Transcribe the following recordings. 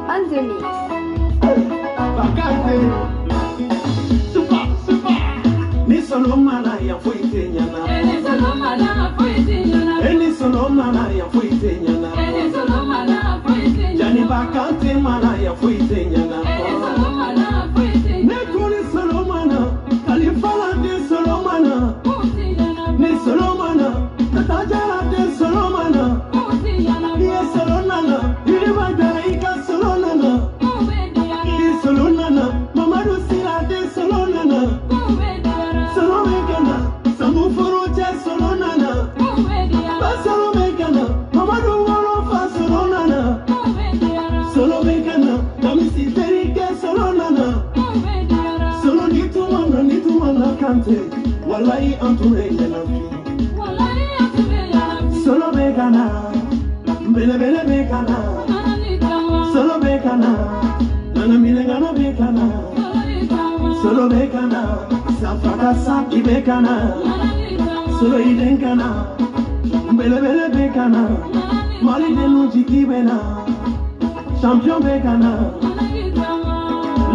Anthony. Ni solo mana ya fuite nyana. Ni solo mana fuite nyana. Ni solo mana ya fuite nyana. Ni solo mana fuite nyana. Jani bakante mana ya fuite nyana. Ni solo mana fuite nyana. Ne kuni solo mana. Kalifala de solo mana. Ni solo mana. Tatajara de solo mana. Ni solo nana. Ni bagara ika solo nana. Ni solo nana. Mamadu sira de solo nana. Solo mekana, samu furuja solo nana. Solo mekana, mamadu walo fa solo nana. Solo mekana, kamisi terike solo nana. Solo nitu mana kante, walai anture yanafi. Solo mekana, bele mekana. Solo mekana, nana milengana mekana. Solo mekana. Safakasa ibekana, solo idenkana, bele bekana, mali denu jikibena, champion bekana,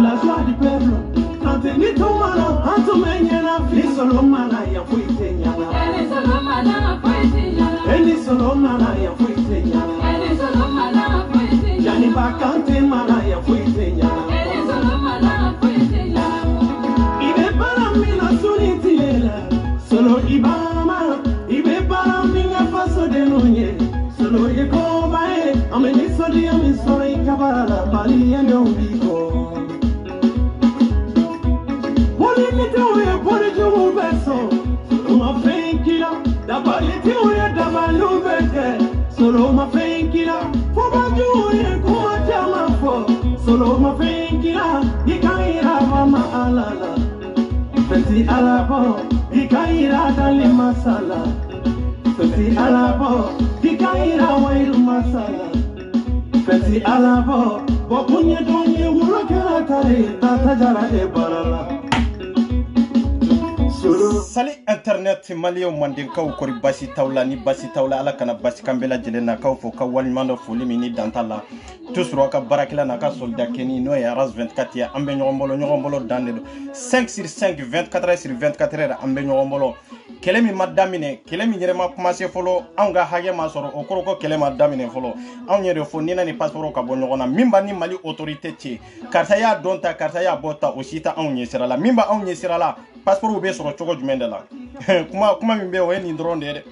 la joie du peuple, quand ni tomana, antomenyana, ni solo mana ya fuite nyana, ni solo mana fuite nyana, ni solo mana ya fuite nyana, ni solo mana fuite nyana, jani bakante mana ya fuite nyana, ni solo mana fuite nyana. Solo ibama, ibe para minga faso de nonye. Solo yekobae, ameni sodi amisore kabala bali endo biko. Poli mitowe poli jumu beso, ma fenkila, da bali tiwe da balu beke. Solo ma fenkila, fo bajuye kuma jama fo. Solo ma fenkila, ikaira mama alala. Feti alabo, ikaira dali masala. Feti alabo, ikaira wairu masala. Feti alabo, bokunye donye urokera tare, tatajara e barala. Salut internet malio mandinkaw kori basi tawla ni basi tawla ala kana basi kambela jelena kaw fo ka walmando fuli mini dantala tusro ka barakila na ka soldat keni no ya ras 24 ya ambe nyogombolo dande 5 sur 5 24 heures sur 24 heures ambe nyogombolo kelemi madamine kelemi nyerema commencer folo anga hage ma soro okoroko kelema madamine folo anyere fo nina ni passeport ka bonyogona mimba ni mali autorité ti karta ya donta karta ya bota osita anye sirala mimba anye sirala passeport be soro chogo jumende la kuma mimbe o ni ndronde de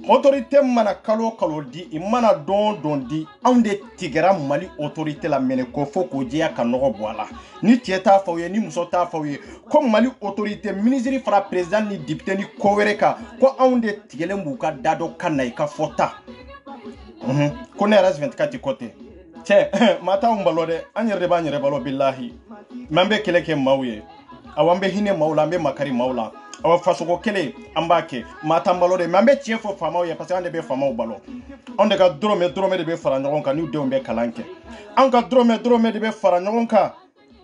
autorité mana kalo di imana don di ande tigera mali autorité la mene ko fo ko dia kanogo boala ni tieta fawye ni musota fawye ko mali autorité ministre fra président ni député ni kowereka ko ande tigele mbuka dado kanai ka fota ko ne ras 24 côté che mata umbalode anyere balo billahi mambe keleke mawye awambe hine maula mbe makari maula awa fasoko kele ambake matambalo de mambe tiefo fama ye parce ande be fama balo onde ka drome de be fara nyon ka ni de ombe kalanke anga drome de be fara nyon ka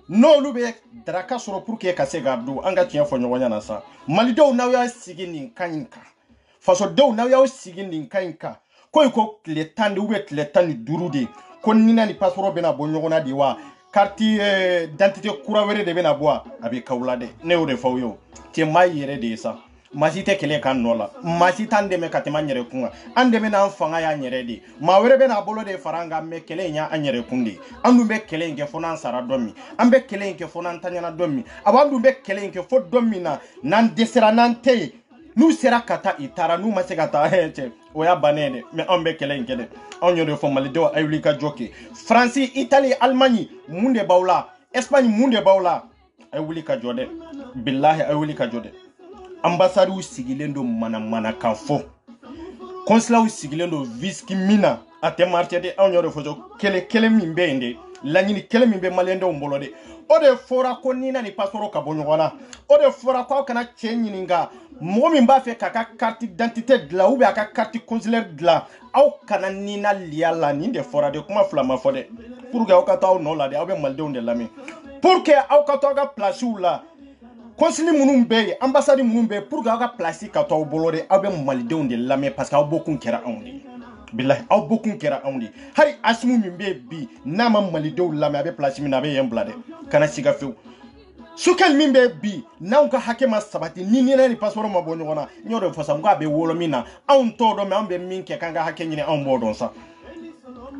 no lube draka soro pour que kase gardu anga tiefo nyon na sa malido na ya sigini kanka faso do na ya sigini kanka ko le tande ubet le tande durude ko nina ni passeport be na bonyona diwa carte d'identité kurawere de bena boa abi kawlade ne o de fawyo ti mai yere de sa masite kele kan nola masita ndeme katema nyere kunga andeme na mfanga ya nyere de mawere bena bolo de faranga me kele nya anyere kundi andu be kele nge fona sara domi ambe kele nge fona ntanyana domi abandu be kele nge fo domi na nan desera nante nu sera kata itara nu masegata heche oya banene me ambe kele nge de onyo de fo malido ayulika joke France Italie Allemagne munde bawla Espagne munde bawla ayulika jode billahi ayulika jode ambassade u sigilendo mana kanfo consulat u sigilendo viski mina ate marché de onyo de fo kele mimbe ende lanyini kele mimbe malendo mbolode ode fora ko nina ni passeport ka bonyona ode fora ko kana chenyinga mo mi mba fe kaka carte d'identité de la ou bien kaka carte consulaire de la au kana nina liala ni de fora de kuma flama fode pour que au kata no la de au be malde on de lami pour que au kata ga place ou la consul munumbe ambassade munumbe pour que au ga place ka to bolode au be malde on de lami parce que au beaucoup kera on billahi aw bokun kera awndi hari asmu min be bi nama malidew lame abe place min abe yemblade kana siga few sukel min be bi naw ka hakema sabati ni ni passeport ma bonyo na nyodo fosa ngo abe wolo mina aw to do me am be min ke kanga hake nyini aw bodon sa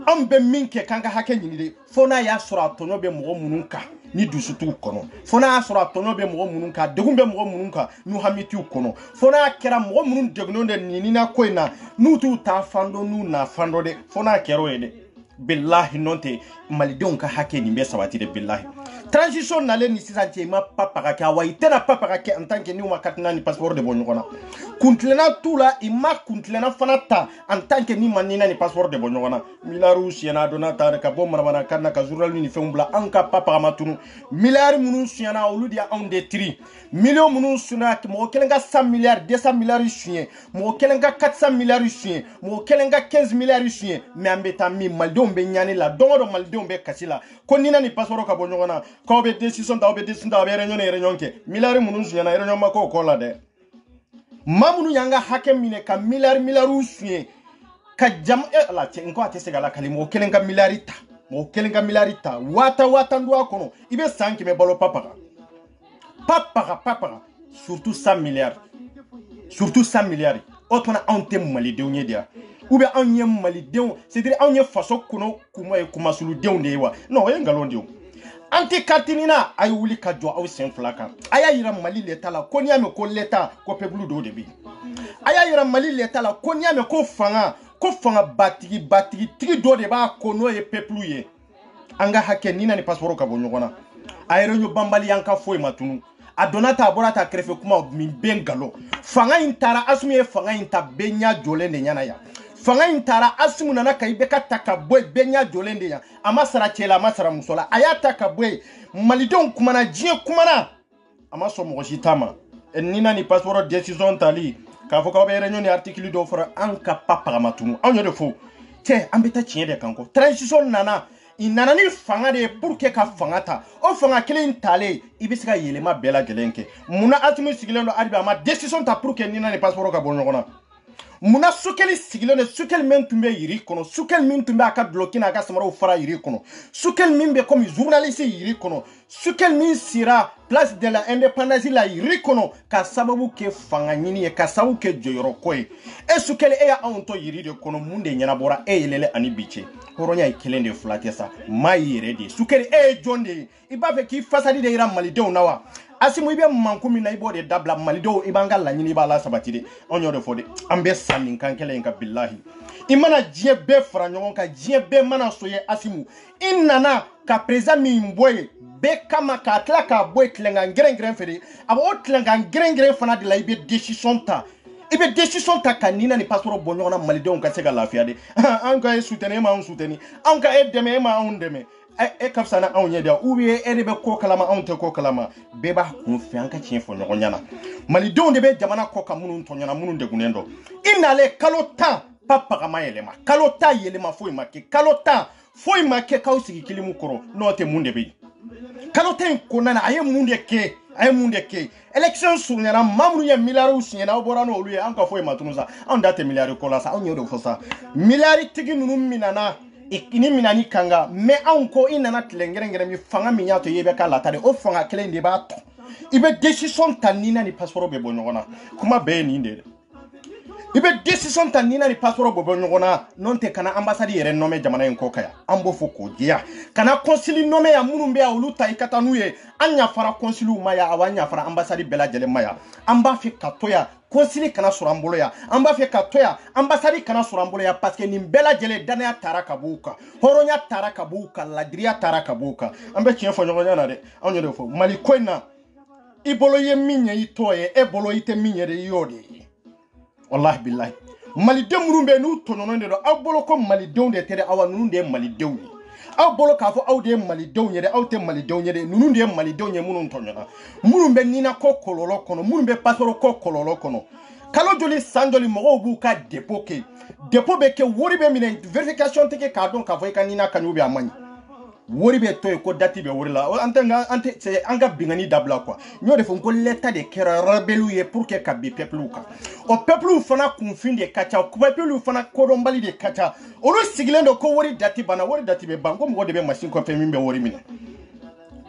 am be min ke kanga hake nyini de fona ya sura tonyo be mo mununka ni dusutu kono fona sura tonyo be mo mununka degum be mo mununka nu hamitu kono fona kera mo munun degno de ni na koina nu tu ta fando nu na fando de fona kero ede billahi nonte malidon ka hake ni be sabati de billahi transition nale ni sisantie ma papa ka wa itena papa ka en tant que ni ma katna ni passeport de bonyona kuntlena tula ima kuntlena fanata en tant que ni manina ni passeport de bonyona milaru siena donata ka bom mana kana ka journal ni fembla anka papa matunu milari munu siena oludia on de tri million munu suna mo kelenga 100 milliards 200 milliards chien mo kelenga 400 milliards chien mo kelenga 15 milliards chien me ambeta mi maldo be nyani la dongo maldo be kasila konina ni passeport ka bonyona ko be decision da be decision da be réunion ke milari munu suna réunion mako ko la de mamunu yanga hake mine ka milari suye ka jam la che nko ate segala kalimo kelenga milarita mo kelenga milarita wata ndo akono ibe sanki me balo papa surtout 100 milliards otona ante malideu nyedia ou bien anye malideu c'est-à-dire anye faso kuno kuma sulu deu ndewa no yengalondio anti kartinina ay wuli ka jo aw sen flaka aya yira mali leta la ko niame ko leta ko peblu do debi aya yira mali leta la ko niame ko fanga batigi tigi do de ba ko no e peplu ye anga hake nina ni passeport ka bonyo kona ayro nyu bambali yanka foi matunu adonata aborata krefe kuma min bengalo fanga intara asumi fanga inta benya jole ne nyana ya fanga intara asimu nana kaibe kataka boy benya jolende ya amasara chela amasara musola ayata ka boy malidon kumana jie kumana amaso mojitama nina ni passeport décision tali ka foka be réunion ni article do fora anka papa matunu anyo de fo te ambeta chiede kanko transition nana inana ni fanga de pour que ka fanga ta o fanga kelen tale ibisika yelema bela gelenke muna atumu sigilendo adiba ma décision ta pour que nina ni passeport ka bonokona muna sukeli sigilone sukel men tumbe yiri kono sukel min tumbe aka blokina aka samaro fara yiri kono sukel min be comme journaliste yiri kono sukel min sira place de la indépendance la yiri kono ka sababu ke fanga nyini ka sababu ke joyoro koy e sukel e ya onto yiri de kono munde nyana bora e yelele ani biche horonya ikelende flatesa mai redi sukel e jonde ibafe ki fasadi de ira malideu nawa asimu ibe mankumi na ibo de dabla malido ibanga la nyini bala sabatide onyo de fode ambe samin kankele nka billahi imana jie be franyon ka jie be mana soye asimu inana ka preza mi mboye be kama ka atla ka boy tlenga ngren fede abo tlenga ngren fana de la ibe décision ta kanina ni passeport bonyo na malido nka sega lafia de anka e soutenir ma on soutenir anka e deme ma on deme e kapsana awnya dia uwe erebe ko kalama awte ko kalama beba kunfi anka chiefo nyonyana mali donde be jamana ko kamunu ntonyana munu de gunendo inale kalota papa kama yelema kalota yelema foi make kausiki kilimu koro note munde be kalota konana aye munde ke election sunyana mamru ya milaru sunyana oborano oluye anka foi matunuza andate milari kola sa onyo do fosa milari tigi nunu minana ikini minani kanga me anko inana tlengere mi fanga minyato yebe kala tade o fanga klende ba to ibe decision tanina ni passeport be bonyona kuma be ni ndede ibe decision tanina ni passeport be bonyona nonte kana ambassade yere nome jamana enko kaya ambo foko dia kana consul nome ya munumbe ya uluta ikatanuye anya fara consul maya awanya fara ambassade bela jele maya amba fi katoya consul kana surambolo ya amba fi katoya ambassade kana surambolo ya parce que ni bela jele dana tarakabuka horonya tarakabuka ladria tarakabuka ambe chiefo nyonya na de onyo de fo mali kwena ibolo ye minye itoye ebolo ite minye de yode wallahi billahi mali demurumbe nu tonono de do abolo ko mali dewnde tere awa nunde mali dewni abolo ka fo awde mali dewnye de awte mali dewnye de nunde mali dewnye munun tonyona murumbe nina ko kololo kono murumbe pasoro ko kololo kono kalo joli sanjoli mo bu ka depo be ke wori be mine verification teke ka don ka fo ka nina kanyubi amani wori be to ko dati be wori la ante c'est anga bingani dabla quoi ñoo def ko l'état de kera rebelu pour que kabi peuple ka o peuple fana confinde kacha ko peuple fana ko do mbali de kacha o lo sigilendo ko wori dati bana wori dati be bango mo de be machine ko fe mimbe wori mine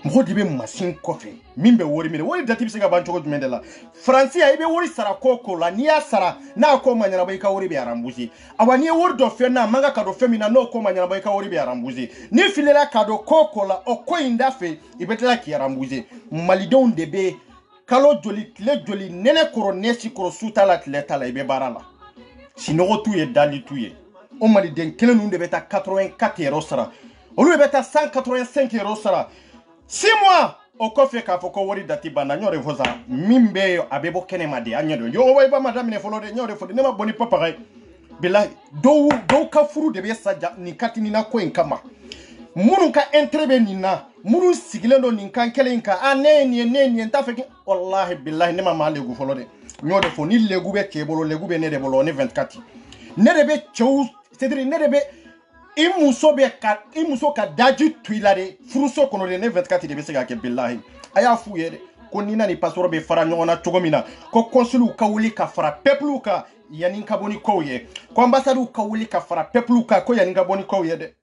mo de be machine ko fe mimbe wori mine wori dati be se ga bancho ko jumende la français ay be wori sara ko la niya sara na ko manyana bay ka wori be arambuzi awani wori do fe na manga ka do fe mina no ko manyana bay ka wori be arambuzi ni filela ka do ko la o ko inda fe ibetela ki arambuzi malidon de be kalo joli kle joli nene koro nesi koro suta la tleta la ibe barala sinogo tuye dali tuye o maliden kele nu de beta 84 euros sara olu beta 185 euros sara 6 mois o kofe ka foko wori dati bana nyore fosa mimbe abebo kene made anyodo yo way ba madame ne folo de nyore fodi ne ma boni papa kay billahi do ka furu de be saja ni katini na ko en kama munu ka entrebe ni na munu sigilendo ni kan kelen ka aneni nta feki wallahi billahi ne ma legu folo de nyode fo ni legu be kebolo legu be ne de bolo ne 24 ne de be chou c'est-à-dire ne de be imuso ka daji tuilare furuso kono de ne 24 de be se ga ke billahi aya fu yede ko ni na ni passeport be fara nyona chogomina ko consulu ka wuli ka fara peuple ka yanin ka boni ko ye ko ambassade ka wuli ka fara peuple ka ko yanin ka boni ko ye de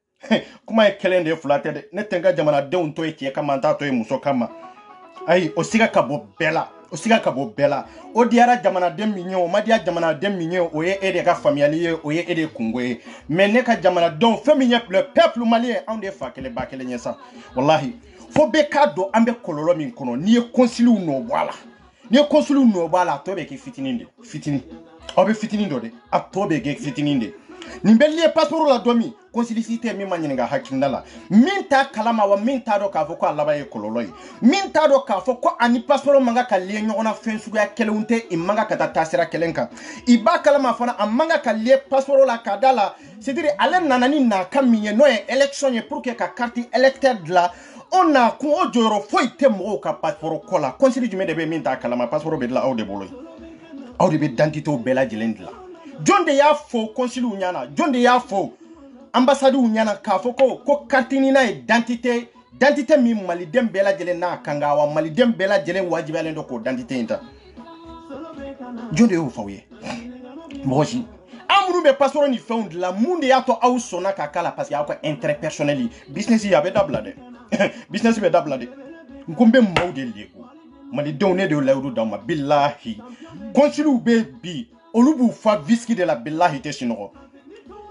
kuma e kelende fulate de ne tenga jamana de un to e ke kama nta to e muso kama ai osiga ka bo bela o diara jamana de minyo ma dia jamana de minyo o ye ede ka familier o ye ede kungwe mais ne ka jamana don féminin le peuple malien on de fa kele ba kele nyesa wallahi fo be kado ambe kololo min kono ni consilu no bala to be ke fitini obe fitini do de a to be ke fitini de ni belie passeport la domi consilicité mi manyinga hakindala min ta kalama wa min ta do ka fo ko alaba e kololoy min ta do ka fo ko ani passeport manga ka le nyona fensugo ya kelunte i manga ka tasira kelenka i ba kalama fana a manga ka le passeport la kadala c'est-à-dire ale nanani na kaminye no élection pour que ka carte électeur de la on a ko joro foi te mo ka passeport ko la consilicité du me de be min ta kalama passeport be de la aw de boloy aw de be dentité o bela jelendla jonde ya fo consul unyana jonde ya fo ambassade unyana ka fo ko kartini na identité mi malidem bela jele na kangawa malidem bela jele wajibi alendo ko identité inta jonde yo fawye moji amuru be passeport ni found la munde ya to aw sona ka kala parce ya ko intérêt personnel business ya be dablade business be dablade ngombe mawde lego malidem ne de lawdu dama billahi consul be bi olubu fa viski de la billahi te sinogo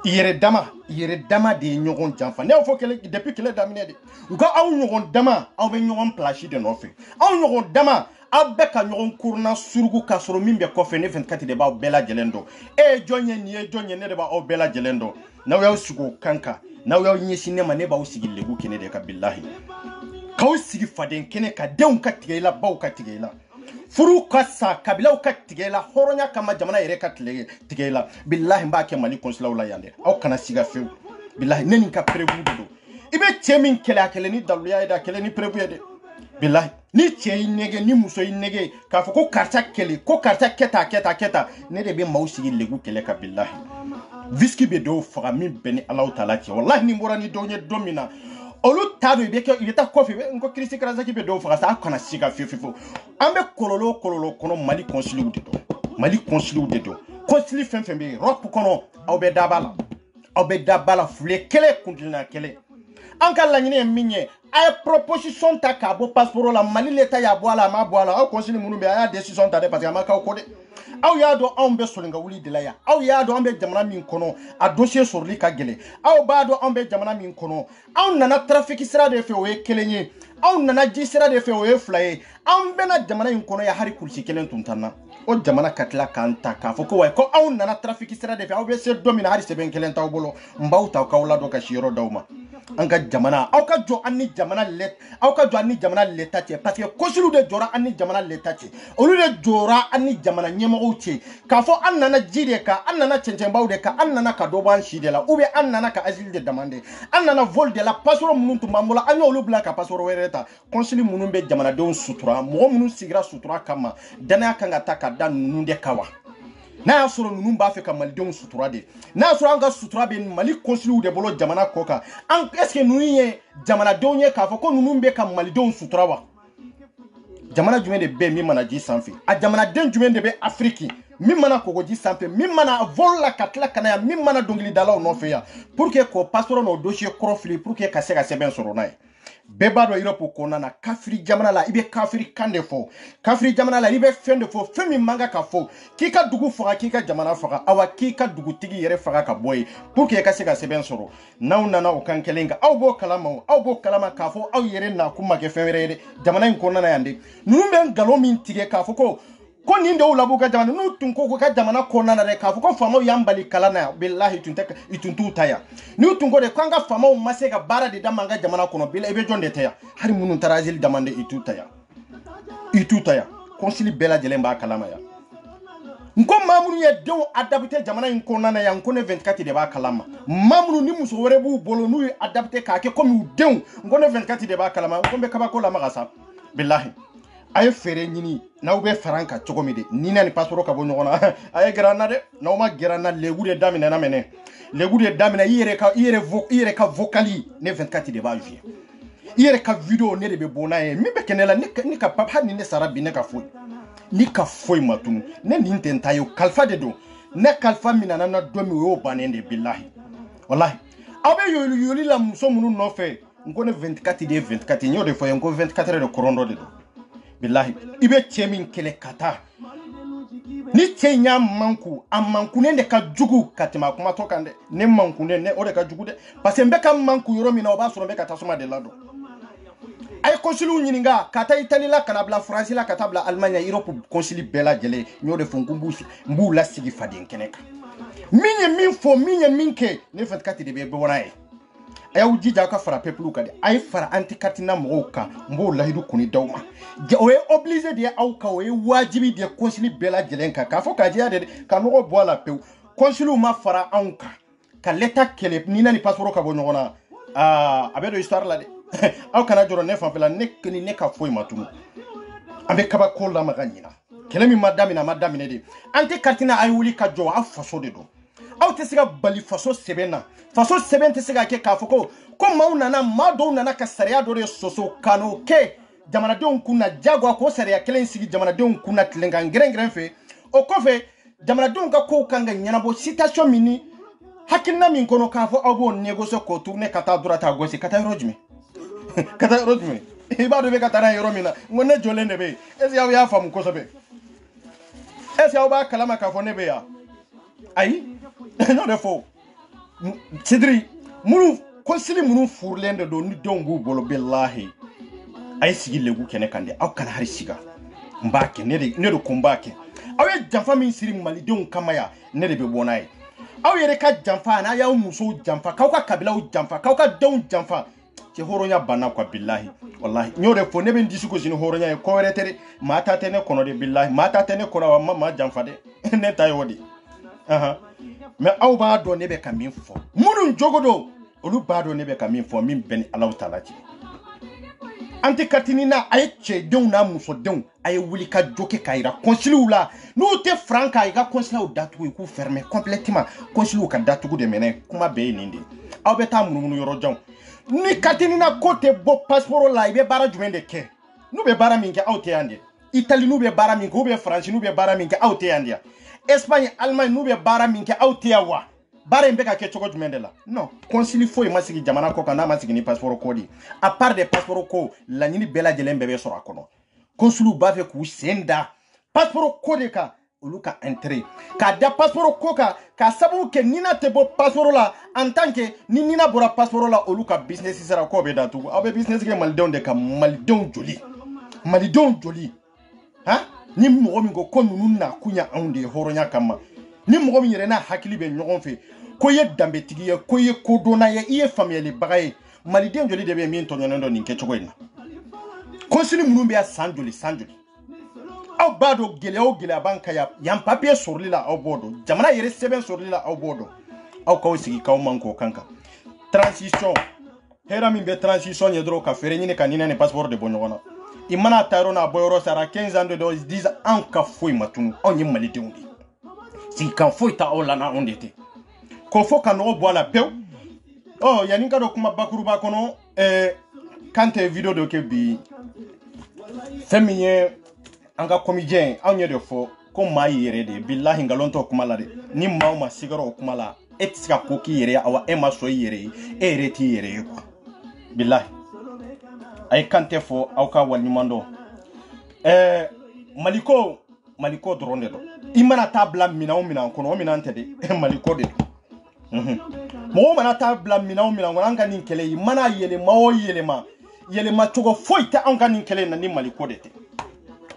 yere dama de nyogon janfa ne fo kele depuis kele damine de ngo aw nyogon dama aw be nyogon plashi de nofe aw nyogon dama abbe ka nyogon kurna surgu ka soro mimbe ko fe ne 24 de ba bela jelendo jonye ne de ba o bela jelendo na yaw sugo kanka na yaw nyeshi ne ma ne ba o sigi legu kene de ka billahi ka o sigi faden kene ka deun ka tigela ba o ka tigela furu kasa kabila ka tigela horonya kama jamana yere ka tigela billahi mba ke mali consulat la yande aw kana siga few billahi neni ka prevu do ibe chemin kele ni daluya da kele ni prevu de billahi ni chei nege ni muso nege ka fo ko karta kele ko karta keta ne de be mawsigi legu kele ka billahi viski be do faga min beni allah taala ti wallahi ni morani donye domina olu tado be ke yeta kofi be ngo krisi kraza ki be do faga sa kana siga fifo ambe kololo kono mali consulat de do consulat fem be rop kono awbe dabala fule kele kundina kele anka la nyine minye ay proposition ta ka bo passeport la mali leta ya boala ma boala aw consulat munu be aya decision ta de parce que ma ka ko de aw ya do ambe solinga wuli de la ya aw ya do ambe jamana min kono a dossier sorli ka gele aw ba do ambe jamana min kono aw nana trafic sira de fe o ye kelenye aw nana ji sira de fe o ye flaye ambe na jamana min kono ya hari kursi kelen tuntanna o jamana katla kanta ka fo ko way ko aw nana trafic sira de fe aw be se domina hari seben kelen taw bolo mbaw taw ka wala do ka shiro dawma anga jamana aw ka jo anni jamana leta che parce que kosilu de jora anni jamana leta che olu de jora anni jamana nyemo che ka fo annana jide ka annana chencembaw de ka annana ka doban shide la ou bien annana ka asile de demander annana vol de la passeport munun tumambola anyo olu bla ka passeport wereta konsili munun be jamana don sutura mo munun sigira sutura kama dana kanga taka dan nunde kawa n'a y'a sɔrɔ ninnu b'a fɛ ka malidenw sutura de n'a y'a sɔrɔ an ka sutura bɛ mali consuliw de bolo jamana kɔ kan est-ce que ninnu ye jamanadenw ye k'a fɔ ko ninnu bɛ ka malidenw sutura wa jamana jumɛn de bɛ min mana ji sanfɛ a jamanaden jumɛn de bɛ Afrique min mana kogoji sanfɛ min mana vol la ka tila ka na yan min mana dɔnkilidalaw nɔfɛ yan pour que k'o passeport n'o dossier kɔrɔ fili pour que ka se ka sɛbɛn sɔrɔ n'a ye bɛɛ b'a dɔn Europe kɔnɔna na kafiri jamana la i bɛ kafiri kan de fɔ kafiri jamana la i bɛ fɛn de fɔ fɛn min man kan ka fɔ k'i ka dugu faga k'i ka jamana faga awa k'i ka dugutigi yɛrɛ faga ka bɔ yen pour que ka se ka sɛbɛn sɔrɔ n'aw nana o kan kelen kan aw b'o kalama k'a fɔ aw yɛrɛ na kun ma kɛ fɛn wɛrɛ ye dɛ jamana in kɔnɔna na yan de ninnu bɛ nkalon min tigɛ k'a fɔ ko nin de y'u labɔ ka jamana n'u tun ko ka jamana kɔnɔna na dɛ k'a fɔ ko faamaw y'an bali kalan na yan bilahi i tun t'u ta yan n'u tun ko de k'an ka faamaw ma se ka baara de dama an ka jamana kɔnɔ bilahi i bɛ jɔn de ta yan hali minnu taara asile demande i t'u ta yan kɔnsili bɛɛ lajɛlen b'a kalama yan n ko maa minnu ye denw adapté jamana in kɔnɔna na yan n ko ne 24 de b'a kalama maa minnu ni muso wɛrɛ b'u bolo n'u ye adapté k'a kɛ komi u denw n ko ne 24 de b'a kalama n ko n bɛ kabako lamaga sa bilahi a ye feere ɲini n'aw bɛ fara kan cogo min de ni na ni passeport ka bɔ ɲɔgɔn na a ye gɛrɛ an na dɛ n'aw ma gɛrɛ an na legu de daminɛna mɛnɛ legu de daminɛ i yɛrɛ ka vocali ne 24 de b'a jouer i yɛrɛ ka video ne de bɛ bɔ n'a ye min bɛ kɛ ne la ne ka papa hali ni ne sara bi ne ka foyi ma tunu ne nin tɛ n ta ye kalifa de don ne kalifa min nana na don min o y'o bannen de bilahi wallahi aw bɛ yoli la muso minnu nɔfɛ n ko ne 24 de ye 24 n y'o de fɔ ye n ko 24 de kɔrɔn dɔ de don bilahi i bɛ cɛ min kɛlɛ ka taa ni cɛ in y'a manku a mankunen de ka jugu ka tɛmɛ a kumatɔ kan dɛ ne mankunen o de ka jugu dɛ parce que n bɛ ka manku yɔrɔ min na o b'a sɔrɔ n bɛ ka tasuma de ladon a ye kɔnsiliw ɲininka ka taa Itali la ka na bila Faransi la ka taa bila Allemagne Europe kɔnsili bɛɛ lajɛlen n y'o de fɔ n b'u lasigi faden kɛnɛ kan min ye min fɔ min ye min kɛ ne 24 de bɛ bɔra ye a y'aw jija aw ka fara peuple kan de a ye fara anti-katina mɔgɔw kan n b'o lahidu kɔni d'aw ma o ye obligé de ye aw kan o ye wajibi de ye kɔnsili bɛɛ lajɛlen kan k'a fɔ k'a jɛya de ka nɔgɔ bɔ a la pewu kɔnsiliw ma fara anw kan ka l'État kɛlɛ ni na ni passeport ka bɔ ɲɔgɔn na a bɛ don histoire la dɛ aw kana jɔrɔ ne fanfɛla ne ka foyi ma tunu an bɛ kabako lamaga ɲina kɛlɛ min ma daminɛ a ma daminɛ de anti-katina a ye wuli ka jɔ aw faso de don aw tɛ se ka bali faso sɛbɛn na faso sɛbɛn tɛ se ka kɛ k'a fɔ ko maa dɔw nana ka sariya dɔ de sɔsɔ ka n'o kɛ jamanadenw kun na jagoya k'o sariya kelen sigi jamanadenw kun na tilenkan gɛrɛngɛrɛn fɛ o kɔfɛ jamanadenw ka kow kan ka ɲɛnabɔ situation min ni hakilina min kɔnɔ k'a fɔ aw b'o négocier k'o tourner ka taa droite à gauche ka taa yɔrɔ jumɛn ka taa yɔrɔ jumɛn i b'a dɔn i bɛ ka taa n'a ye yɔrɔ min na n ko ne jɔlen de bɛ yen est ce que aw y'a faamu kosɛbɛ est ce que aw b'a kalama k'a fɔ ne bɛ yan ayi n'o de fɔ Sidiri minnu kɔnsili minnu furulen de don ni denw b'u bolo bilahi a ye sigi legu kɛnɛ kan de aw kana hari siga n b'a kɛ ne de ko n b'a kɛ aw ye janfa min siri malidenw kama yan ne de bɛ bɔ n'a ye aw yɛrɛ ka janfa n'a y'aw musow janfa k'aw ka kabilaw janfa k'aw ka denw janfa cɛ hɔrɔnya banna quoi bilahi wallahi n y'o de fɔ ne bɛ n disi gosi ni hɔrɔnya ye ko wɛrɛ tɛ dɛ maa ta tɛ ne kɔnɔ de bilahi maa ta tɛ ne kɔnɔ wa ma maa janfa dɛ ne ta ye o de mais aw b'a dɔn ne bɛ ka min fɔ minnu jogo don olu b'a dɔn ne bɛ ka min fɔ min bɛ ni Alahu Taala cɛ anti-katinina a ye cɛdenw n'a musodenw a ye wuli ka jo kɛ k'a yira kɔnsiliw la n'u tɛ faran k'a i ka kɔnsiliw datugu i k'u fermer complètement kɔnsiliw ka datugu de mɛnɛ kuma bɛɛ ye nin de aw bɛ taa munumunu yɔrɔ janw ni katinina ko tɛ bɔ passeport la i bɛ baara jumɛn de kɛ n'u bɛ baara min kɛ aw tɛ yan de Italie n'u bɛ baara min kɛ ou bien Faransi n'u bɛ baara min kɛ aw tɛ yan de Espagne Allemagne n'u bɛ baara min kɛ aw tɛ yan wa baara in bɛ ka kɛ cogo jumɛn de la non kɔnsili foyi ma sigi jamana kɔ kan n'a ma sigi ni passeport ko de à part des passeport ko laɲini bɛɛ lajɛlen bɛɛ bɛ sɔrɔ a kɔnɔ kɔnsiliw b'a fɛ k'u sen da passeport ko de kan olu ka intérêt k'a da passeport ko kan k'a sababu kɛ nina tɛ bɔ passeport la en tant que ni nina bɔra passeport la olu ka business sera k'o bɛ datugu aw bɛ business kɛ malidenw de kan malidenw joli ni mɔgɔ min ko ninnu na kun ya anw de ye hɔrɔnya kama ni mɔgɔ min yɛrɛ n'a hakili bɛ ɲɔgɔn fɛ ko ye danbetigi ye ko ye kodɔnna ye i ye faamuyalibaga ye maliden joli de bɛ min tɔɲɔnen dɔ nin kɛcogo in na kɔnsili minnu bɛ yan san joli aw b'a dɔn gɛlɛya o gɛlɛya b'an kan yan papiye sɔrɔli la aw b'o dɔn jamana yɛrɛ sɛbɛn sɔrɔli la aw b'o dɔn aw k'aw sigi k'aw man k'o kan kan transition hɛrɛ min bɛ transition ɲɛ dɔrɔn ka feere ɲini ka ɲinɛ ni passeport de bɔ ɲɔgɔn na i mana taa yɔrɔ n'a bɔ yɔrɔ sara 15 ans de 10 ans anw ka foyi ma tunu anw ye malidenw de si kan foyi ta aw la na on de tɛ ko fo ka nɔgɔ bɔ a la pewu yanni ka dɔ kuma bakuruba kɔnɔ Kante video dɔ kɛ bi fɛn min ye an ka comédien anw ye de fɔ ko maa yɛrɛ de billahi ngalon tɔ kuma la de ni maa ma sigara o kuma la e tɛ se ka ko k'i yɛrɛ awa e ma sɔn i yɛrɛ ye e yɛrɛ t'i yɛrɛ ye quoi billahi a ye Kante fɔ aw ka waliɲuman dɔn Maliko dɔrɔn de don i mana taa bila minɛn o minɛn kɔnɔ o minɛn tɛ de Maliko de don mɔgɔ mana taa bila minɛn o minɛn kɔnɔ an ka nin kɛlɛ i mana yɛlɛma o yɛlɛma cogo foyi tɛ an ka nin kɛlɛ in na ni Maliko de tɛ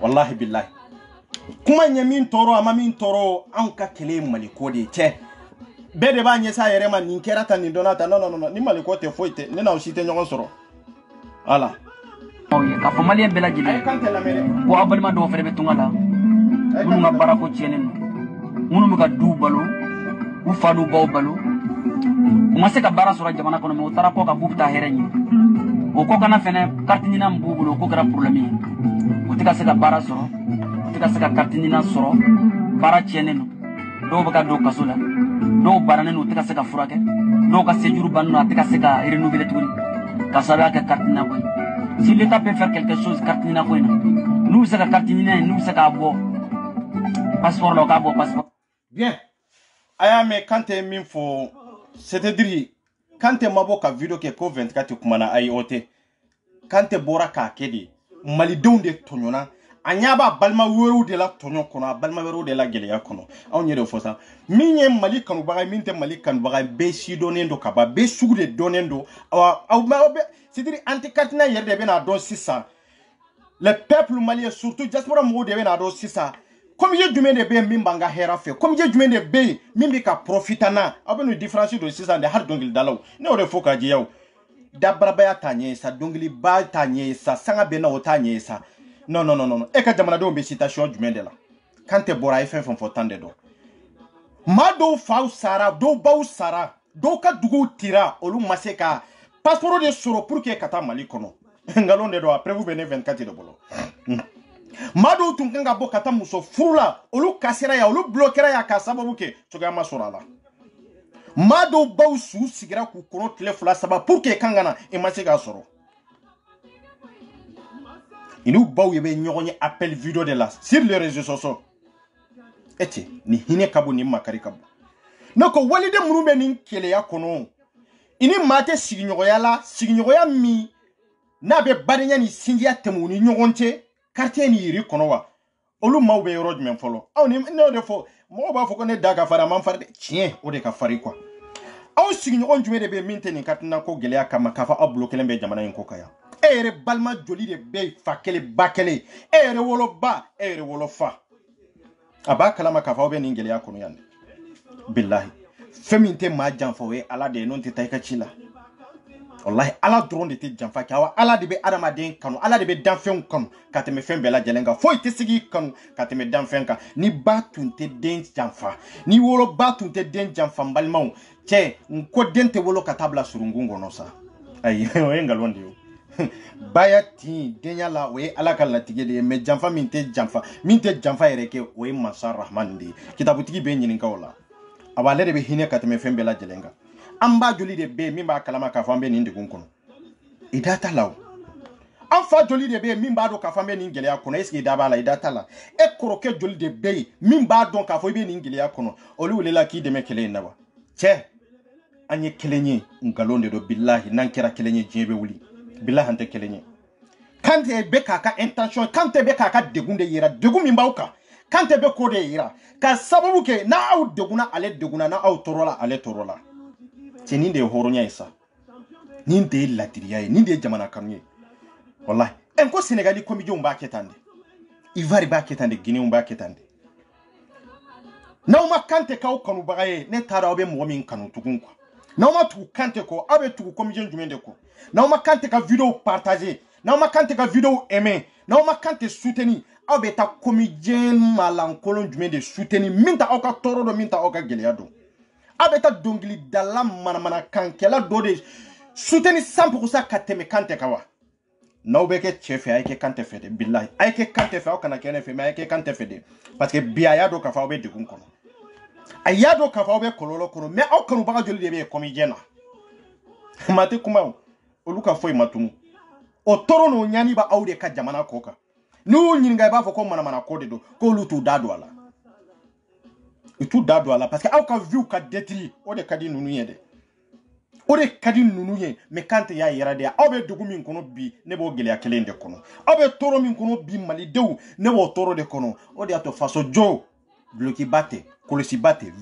wallahi billahi kuma ɲɛ min tɔɔrɔ a ma min tɔɔrɔ an ka kɛlɛ ye Maliko de cɛ bɛɛ de b'a ɲɛsa a yɛrɛ ma nin kɛra tan nin dɔnna tan non ni Maliko tɛ foyi tɛ ne n'aw si tɛ ɲɔgɔn sɔrɔ voilà ka fɔ maliyɛn bɛɛ lajɛlen ko aw balima dɔw fɛnɛ bɛ tunga la minnu ka baarako tiɲɛnen don minnu bɛ ka duw balo u fa n'u baw balo u ma se ka baara sɔrɔ jamana kɔnɔ mɛ u taara kɔ ka b'u bɛ taa hɛrɛ ɲini o kɔ kana fɛnɛ carte ɲinan min b'u bolo o ko kɛra problème ye u tɛ ka se ka baara sɔrɔ u tɛ ka se ka carte ɲinan sɔrɔ baara tiɲɛnen don dɔw bɛ ka don kaso la dɔw bananen don u tɛ ka se ka furakɛ dɔw ka séjour bannen don a tɛ ka se ka renouveler tuguni ka sababuya kɛ carte ɲinan ko ye si l'État peut faire quelque chose carte ɲinan ko in na n'u bɛ se ka carte ɲinan ye n'u bɛ se k'a bɔ passeport la u k'a bɔ passeport. bien a y'a mɛn Kante min fɔ c'est-à-dire Kante ma bɔ ka video kɛ ko 24 kumana ayi o tɛ Kante bɔra k'a kɛ de malidenw de tɔɲɔna a ɲa b'a balima wɛrɛw de la tɔɲɔ kɔnɔ a balima wɛrɛw de la gɛlɛya kɔnɔ anw ye de fɔ sa min ye Mali kanubaga ye min tɛ Mali kanubaga ye bɛɛ si dɔnnen don ka ban bɛɛ sugu de dɔnnen don c'est-à-dire anti carte ɲinan yɛrɛ de bɛna dɔn sisan le peuple malien surtout diaspora mɔgɔw de bɛna dɔn sisan comédien jumɛn de bɛ yen min b'an ka hɛrɛ fɛ comédien jumɛn de bɛ yen min bɛ ka profiter n'a aw bɛ n'o différence don sisan de hali dɔnkilidalaw ne y'o de fɔ ka jɛya o dabarabaya t'a ɲɛ ye sa dɔnkiliba t'a ɲɛ ye sa sanga bɛ na o t'a ɲɛ ye sa non e ka jamanadenw bɛ citation jumɛn de la Kante bɔra a ye fɛn fɛn fɔ tan de dɔn maa dɔw faw sara dɔw baw sara dɔw ka duguw tira olu ma se ka passeport de sɔrɔ pour que ka taa Mali kɔnɔ ngalon de don a preuve bɛ ne 24 de bolo maa dɔw tun kan ka bɔ ka taa muso furu la olu kasira ya olu bloquera ya ka sababu kɛ cogoya ma sɔrɔ a la maa dɔw baw su sigira k'u kɔnɔ tile 2 3 pour que kan ka na i ma se k'a sɔrɔ inu baw ye bɛ ɲɔgɔn ye appel vidéo de la sur les réseaux sociaux eti ni hinɛ ka bon ni makari ka bon ne ko waliden minnu bɛ nin keleya kɔnɔ ini maa tɛ sigiɲɔgɔnya la sigiɲɔgɔnya min n'a bɛ badenya ni sinjiya tɛmɛ u ni ɲɔgɔn cɛ quartier ni yiri kɔnɔ wa olu maaw bɛ yɔrɔ jumɛn fɔlɔ aw ni ne de fɔ mɔgɔw b'a fɔ ko ne da ka fari a man fari dɛ tiɲɛ o de ka fari quoi aw sigiɲɔgɔn jumɛn de bɛ min tɛ nin carte ɲinan ko gɛlɛya kama k'a fɔ aw bolo kelen bɛ jamana in ko kan yan e yɛrɛ balima joli de bɛ fa kelen ba kelen e yɛrɛ woloba e yɛrɛ wolofa a b'a kalama k'a fɔ aw bɛ nin gɛlɛya kɔnɔ yan billahi fɛn min tɛ maa janfa o ye Ala de ye n'o tɛ taa i ka ci la wallahi Ala dɔrɔn de tɛ janfa kɛ awa Ala de bɛ adamaden kanu Ala de bɛ danfɛnw kanu ka tɛmɛ fɛn bɛɛ lajɛlen kan foyi tɛ se k'i kanu ka tɛmɛ danfɛn kan ni ba tun tɛ den janfa ni woloba tun tɛ den janfa n balimaw cɛ n ko den tɛ wolo ka taa bila surunkun kɔnɔ sa ayi o ye ngalon de ye baya tin denya la o ye Ala ka latigɛ de ye mais janfa min tɛ janfa yɛrɛ kɛ o ye Masa Rahman de ye kitabutigi bɛ ɲininka o la awa ale de bɛ hinɛ ka tɛmɛ fɛn bɛɛ lajɛlen kan an ba joli de bɛ yen min b'a kalama k'a fɔ an bɛ nin degun kɔnɔ i da t'a la o an fa joli de bɛ yen min b'a dɔn k'a fɔ an bɛ nin gɛlɛya kɔnɔ est-ce que i da b'a la i da t'a la e kɔrɔkɛ joli de bɛ yen min b'a dɔn k'a fɔ i bɛ nin gɛlɛya kɔnɔ olu welela k'i dɛmɛ kɛlɛ in na wa cɛ an ye kelen ye ngalon de don billahi n'an kɛra kelen ye diɲɛ bɛ wuli billahi an tɛ kelen ye Kante bɛ k'a ka intention Kante bɛ k'a ka degun de yira degun min b'aw kan Kante bɛ ko de yira ka sababu kɛ n'aw degunna ale degunna n'aw tɔɔrɔla ale tɔɔrɔla cɛ nin de ye hɔrɔnya ye sa nin de ye ladiriya ye nin de ye jamana kanu ye wallahi n ko Sénégali comédienw b'a kɛ tan de Ivoire b'a kɛ tan de Guinéenw b'a kɛ tan de n'aw ma Kante k'aw kanubaga ye ne t'a dɔn aw bɛ mɔgɔ min kanu tugun quoi n'aw ma tugu Kante kɔ aw bɛ tugu comédien jumɛn de kɔ n'aw ma Kante ka vidéo partager n'aw ma Kante ka vidéo aimer n'aw ma Kante soutenir aw bɛ taa comédien malankolon jumɛn de soutenir min ta aw ka tɔɔrɔ dɔn min ta aw ka gɛlɛya dɔn aw bɛ taa dɔnkilidala manamanakan dɔ de soutenir 100% ka tɛmɛ Kante kan wa n'aw bɛ kɛ cɛ fɛ a ye kɛ Kante fɛ de billahi a ye kɛ Kante fɛ aw kana kɛ ne fɛ mais a ye kɛ Kante fɛ de parce que bi a y'a dɔn k'a fɔ aw bɛ degun kɔnɔ a y'a dɔn k'a fɔ aw bɛ kɔlɔlɔ kɔnɔ mais aw kanubaga joli de bɛ comédien na ma tɛ kuma olu ka foyi ma tunu o tɔɔrɔ n'o ɲani b'a aw de ka jamana kɔ kan n'u y'u ɲininka i b'a fɔ ko manamana ko de don k'olu t'u da don a la u t'u da don a la parce que aw ka view ka détruire o de ka di ninnu ye dɛ o de ka di ninnu ye mais Kante y'a yɛrɛ de aw bɛ dugu min kɔnɔ bi ne b'o gɛlɛya kelen de kɔnɔ aw bɛ tɔɔrɔ min kɔnɔ bi malidenw ne b'o tɔɔrɔ de kɔnɔ o de y'a to faso jɔ dulokiba tɛ kɔlɔsiba tɛ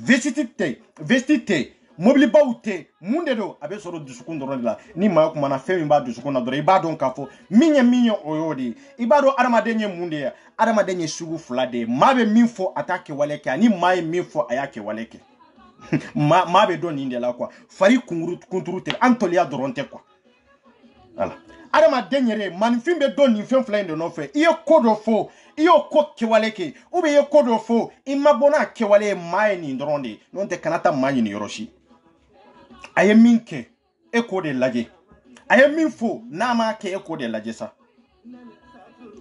vesti tɛ mobilibaw tɛ mun de don a bɛ sɔrɔ dusukun dɔrɔn de la ni maa kumana fɛn min b'a dusukun na dɔrɔn i b'a dɔn k'a fɔ min ye o y'o de ye i b'a dɔn adamaden ye mun de ye adamaden ye sugu fila de ye maa bɛ min fɔ a t'a kɛwale kɛ ani maa ye min fɔ a y'a kɛwale kɛ maa bɛ dɔn nin de la quoi fari kunturu tɛ an tɔliya dɔrɔn tɛ quoi voilà adamaden yɛrɛ maninfin bɛ dɔn nin fɛn fila in de nɔfɛ i ye ko dɔ fɔ i y'o ko kɛwale kɛ ou bien i ye ko dɔ fɔ i ma bɔ n'a kɛwale ye maa ye nin dɔrɔn de ye n'o tɛ kana taa maa ɲini yɔrɔ si a ye min kɛ e k'o de lajɛ a ye min fɔ n'a m'a kɛ e k'o de lajɛ sa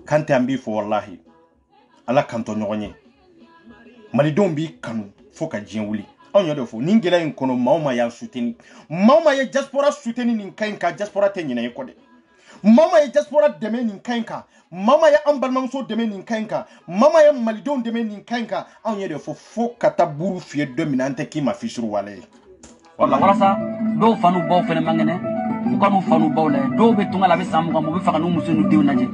Kante an b'i fɔ wallahi ala kantɔ ɲɔgɔn ye malidenw b'i kanu fo ka diɲɛ wuli anw yɛrɛ fɔ nin gɛlɛya in kɔnɔ maa o maa y'a soutenir maa o maa ye diaspora soutenir nin ka ɲi kan diaspora tɛ ɲinɛ i kɔ dɛ maa o maa ye diaspora dɛmɛ nin ka ɲi kan maa o maa ye an balimamuso dɛmɛ nin ka ɲi kan maa o maa ye malidenw dɛmɛ nin ka ɲi kan anw yɛrɛ fɔ fo ka taa buru fiyɛ don min na an tɛ k'i ma fisuru wale ye walasa dɔw fa n'u baw fɛnɛ man kɛnɛ u ka n'u fa n'u baw lajɛ dɔw bɛ tunga la a bɛ san 20 u bɛ fɛ ka n'u muso n'u denw lajɛ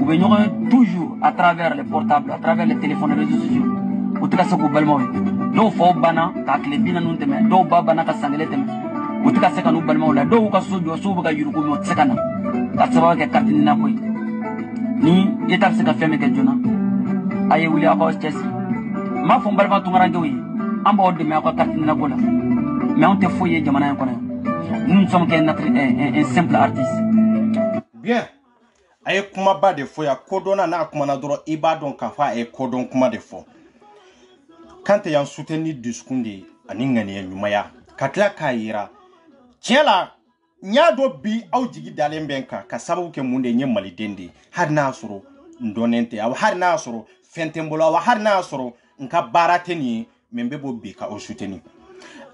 u bɛ ɲɔgɔn ye toujours à travers les portables à travers les téléphones les réseaux sociaux u tɛ ka se k'u balimaw ye dɔw faw banna k'a tile 40 tɛmɛ dɔw ba banna ka san 1 tɛmɛ u tɛ ka se ka n'u balimaw lajɛ dɔw ka so jɔ sow bɛ ka yurugu mais u tɛ se ka na ka sababu kɛ carte nina ko ye ni état bɛ se ka fɛn min kɛ joona a ye wuli aw k'aw cɛsiri n m'a fɔ n balima tungarankew ye an b'aw dɛmɛ aw ka carte nina ko la mais on te foye jamana en connaît. Nous ne sommes qu'un simple artiste. Bien. Aye kuma ba de foya kodona na kumana doro ibadon kafa e kodon kuma de fo. Kante yan soutenir discours de ani ngani nyumaya. Katla kayira. Tiela nyado bi au jigi dalen benka ka sababu ke munde nye malidende har na soro ndonente aw har na soro fentembolo aw har na soro nka barateni membebo bi ka o soutenir.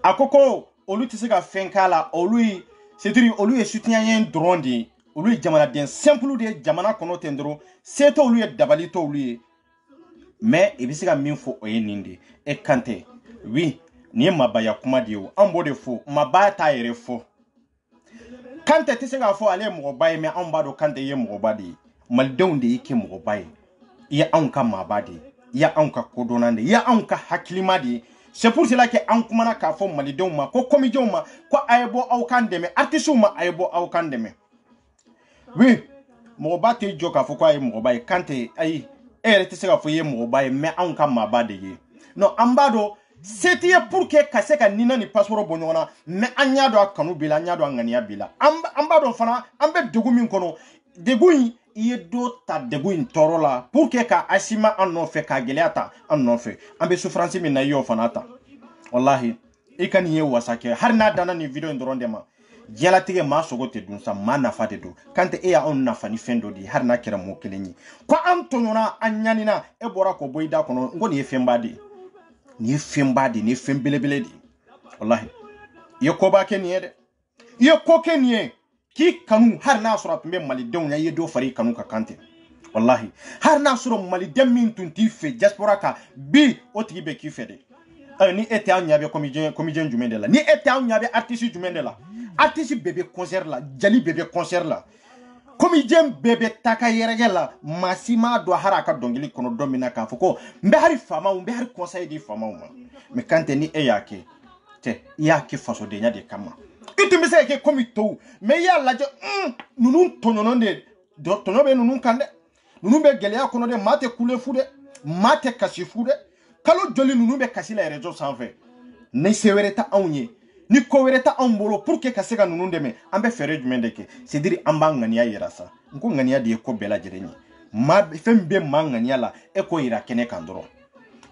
Akoko olu tise ka fenkala olu c'est-à-dire olu ye soutien drone di olu ye jamana den simple de jamana kono tendro c'est olu ye dabali to olu ye mais e bi se ka min fo o ye ninde e Kante oui ni mabaya kuma di o ambo de fo mabaya ta yere fo Kante tise ka fo ale mo baye mais amba do Kante ye mo badi maldenw de yake mo baye ya anka mabadi ya anka kodonande ya anka hakilima di. C'est pour cela que an kumana ka fo malidenw ma ko comédiens ma ko ayebo aw kan dɛmɛ artistes ma ayebo aw kan dɛmɛ oui mɔgɔ ba tɛ jɔ k'a fɔ ko a ye mɔgɔ ba ye Kante ayi e yɛrɛ tɛ se ka fɔ i ye mɔgɔ ba ye mais anw ka maaba de ye non an b'a dɔn se t'i ye pour que ka se ka nina ni passeport bɔ ɲɔgɔn na mais an y'a dɔn a kanu b'i la an y'a dɔn a ŋaniya b'i la an b'a dɔn fana an bɛ degun min kɔnɔ degun in i ye dɔ ta degun in tɔɔrɔ la pour que ka asima an nɔfɛ ka gɛlɛya ta an nɔfɛ an bɛ souffrance min na i y'o fana ta wallahi i ka nin ye wasa kɛ hari n'a danna nin video in dɔrɔn de ma diɲɛlatigɛ maa sogo tɛ dun sa maa nafa de don Kante e y'anw nafa ni fɛn dɔ de ye hari n'a kɛra mɔgɔ kelen ye ko an tɔɲɔna an ɲanina e bɔra k'o bɔ i da kɔnɔ n ko nin ye fɛnba de ye nin ye fɛnba de ye nin ye fɛn belebele de ye wallahi i ye koba kɛ nin ye dɛ i ye ko kɛ nin ye k'i kanu hari n'a sɔrɔ a tun bɛ malidenw na i ye dɔ fara i kanu ka Kante wallahi hari n'a sɔrɔ maliden min tun t'i fɛ diaspora kan bi o tigi bɛ k'i fɛ de ni e tɛ an ɲa bɛ comédien jumɛn de la ni e tɛ an ɲa bɛ artiste jumɛn de la artiste bɛɛ bɛ concert la jali bɛɛ bɛ concert la comédien bɛɛ bɛ taka yɛrɛkɛ la maa si m'a dɔn hari a ka dɔnkili kɔnɔ don min na k'a fɔ ko n bɛ hari faamaw n bɛ hari conseil di faamaw ma mais Kante ni e y'a kɛ cɛ i y'a kɛ fasodenya de kama i tun bɛ se ka kɛ komi tɔw mais i y'a lajɛ ninnu tɔɲɔnɔ de tɔɲɔ bɛ ninnu kan dɛ ninnu bɛ gɛlɛya kɔnɔ dɛ maa tɛ kule fu dɛ maa tɛ kasi fu dɛ kalo joli ninnu bɛ kasi la réseau sanfɛ ni se wɛrɛ tɛ anw ye ni ko wɛrɛ tɛ anw bolo pour que ka se ka ninnu dɛmɛ an bɛ fɛɛrɛ jumɛn de kɛ c'est dire an b'an ŋaniya yira sa n ko ŋaniya de ye ko bɛɛ lajɛlen ye maa fɛn bɛ maa ŋaniya la e k'o yira kɛnɛ kan dɔrɔn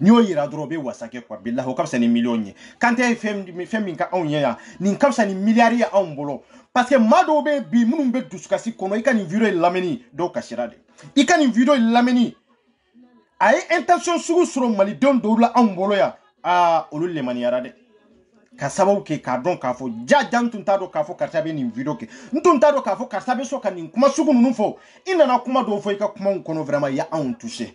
n'i y'o yira dɔrɔn o bɛ wasa kɛ quoi bilahi o ka fisa ni miliyɔn ye Kante ye fɛn min ka anw ye yan nin ka fisa ni miliyari ye anw bolo parce que maa dɔw bɛ bi minnu bɛ dusukasi kɔnɔ i ka nin video in lamɛnni dɔw kasira de i ka nin video in lamɛnni a ye intention sugu sɔrɔ malidenw dɔw la anw bolo yan olu le maniyara de ka sababu ke ka dɔn k'a fɔ jaja tun t'a dɔn k'a fɔ karisa bɛ nin video kɛ n tun t'a dɔn k'a fɔ karisa bɛ sɔn ka nin kuma sugu ninnu fɔ i nana kuma dɔw fɔ i ka kumaw kɔnɔ vraiment ya anw touché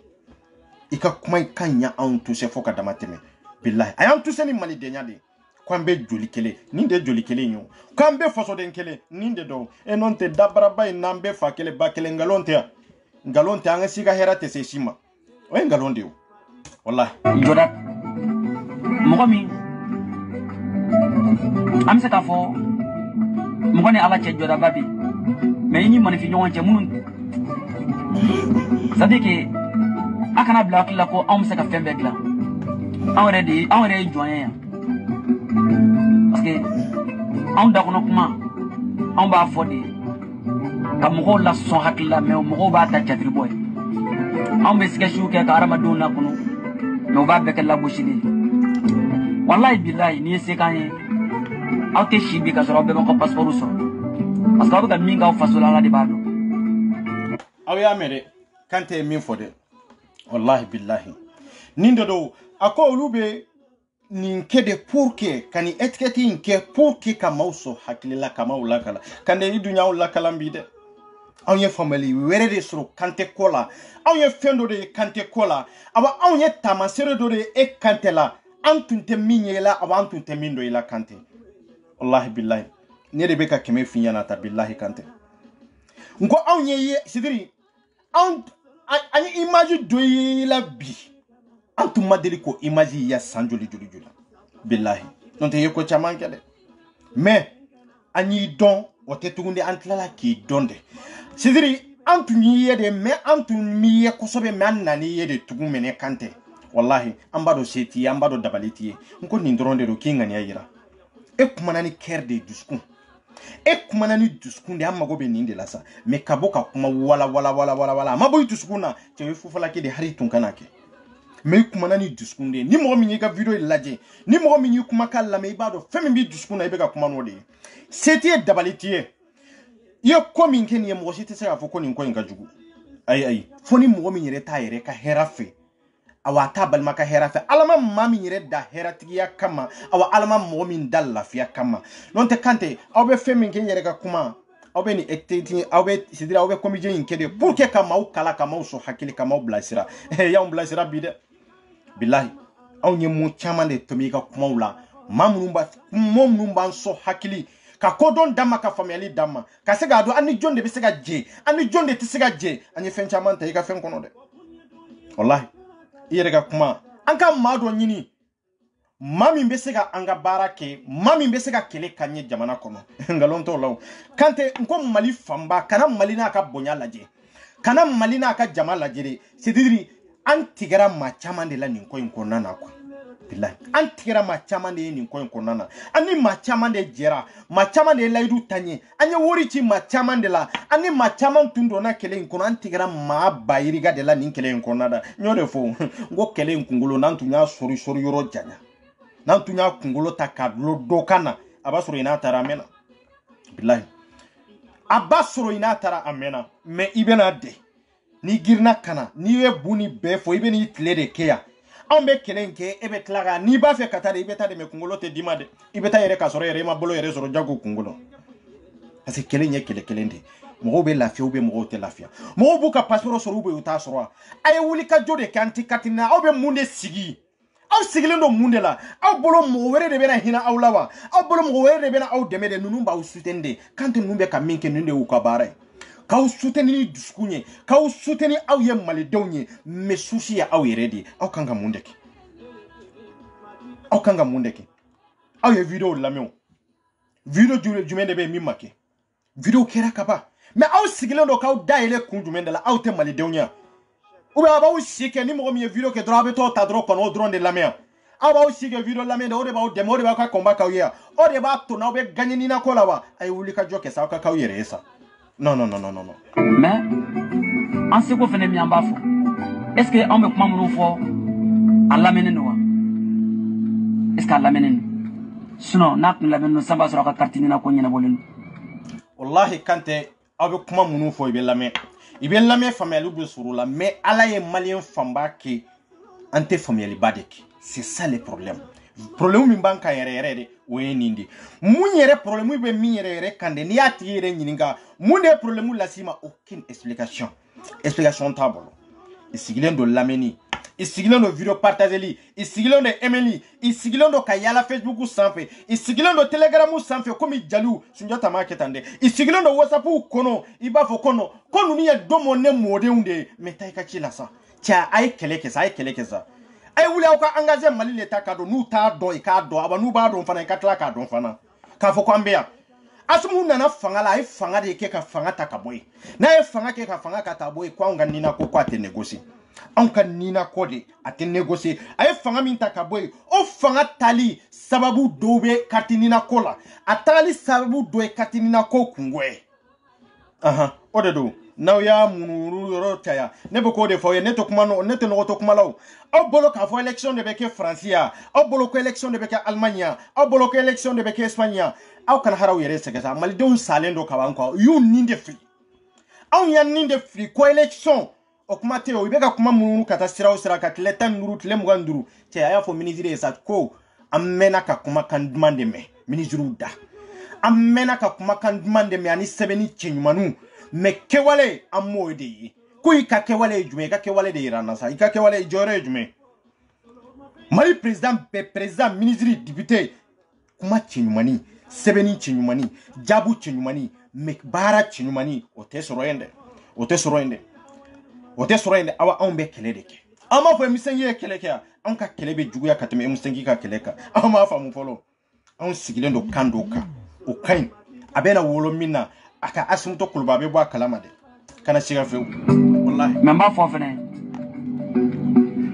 i ka kuma ka ɲa anw touché fo ka dama tɛmɛ billahi a y'an touché ni malidenya de k'an bɛ joli kelen nin de joli kelen ye k'an bɛ fasoden kelen nin de dɔn e n'o tɛ dabaraba in n'an bɛ fa kelen ba kelen nkalon tɛ yan nkalon tɛ an ka si ka hɛrɛ tɛ se si ma o ye nkalon de ye wallahi jɔda mɔgɔ min an bɛ se k'a fɔ mɔgɔ ni ala cɛ jɔdaba bɛ mais i ni manifin ɲɔgɔn cɛ minnu c'est à dire que a kana bila hakili la ko anw bɛ se ka fɛn bɛɛ dilan anw yɛrɛ ye jɔn ye yan parce que anw dakɔnɔ kuma anw b'a fɔ de ka mɔgɔw lasɔn hakili la mais mɔgɔw b'a ta jatiri bɔ ye anw bɛ sketchiw kɛ ka hadamadenw lakɔnɔ mais u b'a bɛɛ kɛ lagosili ye wallahi billahi n'i ye se k'an ye aw tɛ si bi ka sɔrɔ aw bɛɛ b'aw ka passeport sɔrɔ parce que aw bɛ ka min k'aw faso la ala de b'a dɔn aw y'a mɛn dɛ Kante ye min fɔ dɛ wallahi billahi nin de don a ko olu bɛ nin kɛ de pour que ka nin étiquette in kɛ pour que ka maaw sɔn hakili la ka maaw lakala Kante i dun y'aw lakalan bi dɛ anw ye faamuyali wɛrɛ de sɔrɔ Kante ko la anw ye fɛn dɔ de ye Kante ko la awa anw ye taamasere dɔ de ye e Kante la an tun tɛ min ye i la awa an tun tɛ min dɔn i la Kante wallahi billahi ne de bɛ ka kɛmɛ f'i ɲɛna ta billahi Kante n ko anw ye sidiri an ye image dɔ ye la bi an tun ma deli ko image ya san joli billahi n'o tɛ ye ko caman kɛ dɛ mais an y'i dɔn o tɛ tuguni an tilala k'i dɔn dɛ sidiri an tun y'i ye de mais an tun m'i ye kosɛbɛ mais an nan'i ye de tugun mɛnɛ Kante wallahi an b'a dɔn se t'i ye an b'a dɔn dabali t'i ye n ko nin dɔrɔn de don k'i ŋaniya yira e kumana ni cœur de dusukun e kumana ni dusukun de an mago bɛ nin de la sa mais ka bɔ ka kuma wala a ma bɔ i dusukun na cɛ ye fufalaki de hari tun kana kɛ mais i kumana ni dusukun de ni mɔgɔ min y'i ka video lajɛ ni mɔgɔ min y'i kumakan lamɛn i b'a dɔn fɛn min b'i dusukun na i bɛ ka kuma n'o de ye se t'i ye dabali t'i ye i ye ko min kɛ nin ye mɔgɔ si tɛ se k'a fɔ ko nin ko in ka jugu ayi fo ni mɔgɔ min yɛrɛ t'a yɛrɛ ka hɛrɛ fɛ awa t'a balima ka hɛrɛ fɛ ala ma maa min yɛrɛ da hɛrɛtigiya kama awa ala ma mɔgɔ min da lafiya kama n'o tɛ Kante aw bɛ fɛn min kɛ n yɛrɛ ka kuma aw bɛ nin activité aw bɛ comédien in kɛ de pour que ka maaw kala ka maaw sɔn hakili ka maaw bilasira y'anw bilasira bi dɛ bilahi anw ye mun caman de tɛmɛ i ka kumaw la maa minnu b'an sɔn hakili ka kodɔn d'an ma ka faamuyali d'an ma ka se k'a dɔn an ni jɔn de bɛ se ka jɛ an ni jɔn de tɛ se ka jɛ an ye fɛn caman ta i ka fɛn kɔnɔ dɛ wallahi i yɛrɛ ka kuma an ka maa dɔ ɲini maa min bɛ se ka an ka baara kɛ maa min bɛ se ka kɛlɛ ka ɲɛ jamana kɔnɔ nkalon t'o la o Kante n ko Mali fanba kana Mali n'a ka bonya lajɛ kana Mali n'a ka jama lajɛ de c'est-à-dire an tigɛra maa caman de la nin ko in kɔnɔna na quoi bilahi an tigɛra maa caman de ye nin ko in kɔnɔna na an ni maa caman de jɛra maa caman de ye layidu ta ɲɛ an ye wari ci maa caman de la an ni maa caman tun donna kɛlɛ in kɔnɔ an tigɛra maa bayiriga de la nin kɛlɛ in kɔnɔna na n y'o de fɔ n ko kɛlɛ in kunkolo n'an tun y'a sori yɔrɔ janya n'an tun y'a kunkolo ta k'a dulon dɔ kan na a b'a sɔrɔ i n'a taara a mɛnna bilahi a b'a sɔrɔ i n'a taara a mɛnna mais i bɛna dɛ n'i girinna ka na n'i ye bu ni bɛɛ fɔ i bɛ n'i tile de kɛ yan anw bɛ kɛlɛ in kɛ e bɛ tila ka n'i b'a fɛ ka taa de i bɛ taa de mais kunkolo tɛ d'i ma dɛ i bɛ taa yɛrɛ ka sɔrɔ yɛrɛ i ma bolo yɛrɛ sɔrɔ jago kunkolo parce que kɛlɛ in ye kɛlɛ kelen de mɔgɔw bɛ lafiya ou bien mɔgɔw tɛ lafiya mɔgɔw b'u ka passeport sɔrɔ ou bien u t'a sɔrɔ a ye wuli ka jɔ de kɛ anti na aw bɛ mun de sigi aw sigilen don mun de la aw bolo mɔgɔ wɛrɛ de bɛna hinɛ aw la wa aw bolo mɔgɔ wɛrɛ de bɛna aw dɛmɛ de ninnu b'aw soutenir de Kante ninnu bɛ ka min kɛ ninnu de y'u ka baara ye k'aw soutenir ni dusukun ye k'aw soutenir aw ye malidenw ye mais souci ye aw yɛrɛ de ye aw kan ka mun de kɛ aw kan ka mun de kɛ aw ye video lamɛn o video jumɛn de bɛ yen min ma kɛ video kɛra ka ban mais aw sigilen don k'aw dayɛlɛ kun jumɛn de la aw tɛ malidenw ye ou bien a b'aw si kɛ ni mɔgɔ min ye video kɛ dɔrɔn a bɛ t'o ta dɔrɔn kɔnɔ o dɔrɔn de lamɛn aw b'aw si kɛ video lamɛn de o de b'aw dɛmɛ o de b'aw ka combat k'aw ye o de b'a to n'aw bɛ gagner nin na ko la wa a ye wuli ka jɔ kɛ sa aw ka k'aw yɛrɛ ye sa non mais an seko fɛnɛ min an b'a fɔ est ce que an bɛ kuma minnu fɔ a lamɛnnen don wa est ce que a lamɛnnen don sinon n'a tun lamɛnnen don san b'a sɔrɔ a ka carte ɲɛna ko ɲɛnabɔlen don wallahi Kante aw bɛ kuma minnu fɔ i bɛ lamɛn faamuyali bɛ sɔrɔ o la mais ala ye maliyɛn fanba kɛ an tɛ faamuyaliba de kɛ C'est ça le problème. Problème min banka yere de we nindi. Mun yere problème be mi yere kande ni ati yere nyininga. Mun de problème la sima aucune explication. Explication tabolo. Isigilendo lameni. Isigilendo video partageli. Isigilendo emeli. Isigilendo kayala Facebook sanfe. Isigilendo Telegram sanfe komi jalu sunjata marketande. Isigilendo WhatsApp kono ibafo kono. Kono ni ya domo ne mode unde metaika chila sa. Tia ay keleke sa. Ay wuli aw ka engagé Mali l'État ka do nou ta do e ka do aba nou ba do fana e ka tla ka do fana ka fo ko mbea asumu nana fanga la ay fanga de ke ka fanga ta ka boy na ay fanga ke ka fanga ka ta boy kwa nga nina ko kwa te négocier on ka nina ko de ate négocier ay fanga min ta ka boy o fanga tali sababu dobe katinina ko la atali sababu do e katinina ko kungwe ode do now ya munuru yoro taya nebo ko de foye neto kuma no neto no to kuma law o bolo ka fo election de beke Francia o bolo ko election de beke Allemagne o bolo ko election de beke Espagne aw kan haraw yere segesa mal don salendo ka wan ko you ninde free aw ya ninde free ko election o kuma te o beka kuma munuru kata siraw sira ka letan nuru tle muganduru te aya fo ministre sa ko amena ka kuma kan demande me ministre da amena ka kuma kan demande me ani sebeni chenyumanu me kewale amode kuy ka kewale jume ka kewale de irana sa ka kewale jore jume Mali président ministre député kuma chinyumani sebeni chinyumani jabu chinyumani me bara chinyumani o te soroende awa on be keledeke ama fo misengi keleke on ka kelebe jugu ya kateme musengi ka keleka ama fa mu folo on sigilendo kandoka o kain abena wolo mina aka asumto kulba be bo kalama de kana siga fe wallahi memba fo fene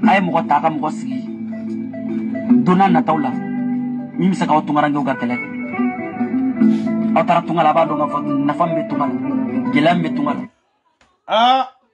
ay mo ta ka mo sigi dona na tawla mimi saka otungarange o gatele atara tungala ba do na fambe tungala gelambe tungala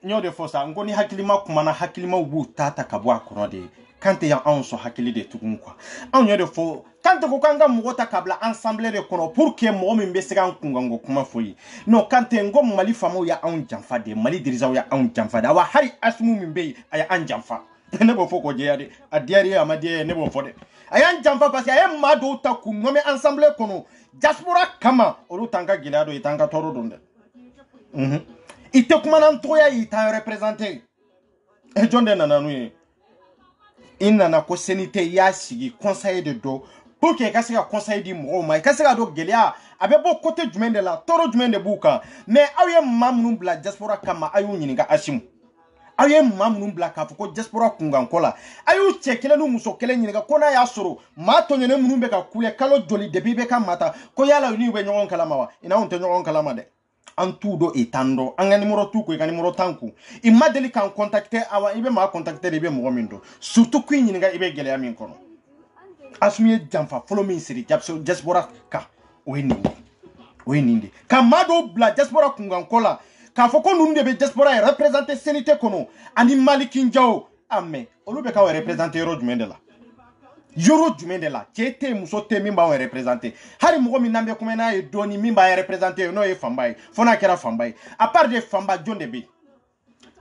nyode fosa ngoni hakilima kumana hakilima wu tata kabwa kono de kante ya anso hakili de tukun kwa nyode fo kante ko kanga mugota kabla ensemble de kono pour que mo min be sigan kungango kuma foyi no kante ngom Mali famo ya an jamfa de Mali dirizaw ya an jamfa da wa hari asmu min be aya an jamfa ne bo foko je yade adiari amade ne bo fode aya an jamfa parce que aya mado ta ku no me ensemble kono diaspora kama olu tanga gilado itanga toro donde ite kuma nan toya ita représenter e jonde nananu inana ko senite ya sigi conseil de do pour que ka sega conseil di mo ma ka sega do gelia abe bo côté jumen de la toro jumen de buka mais awe mamnum bla diaspora kama ayu nyininga ashim awe mamnum bla ka foko diaspora kungan kola ayu chekele no muso kele nyininga kona ya soro ma to nyene munum be ka kule kalo joli de bibe ka mata ko yala ni be nyon kala mawa ina on te nyon kala de en tout do etando anga numéro tout ko numéro tanku imadeli kan contacter awa ibe ma contacter ibe mo mindo surtout queen ninga ibe gele amin kono asmiye jamfa follow me siri diaspora ka wenindi kamado bla diaspora kungankola ka foko nunde be diaspora représenter senité kono ani malikin jaw amen olube ka représenter ro jumendela Yoro Jumendela, Chete Musote Mimba on représenté. Harry Mogomi Nambe Kumena et Doni Mimba est représenté, no et Fambaye. Fona Kera Fambaye. À part de Famba John de B.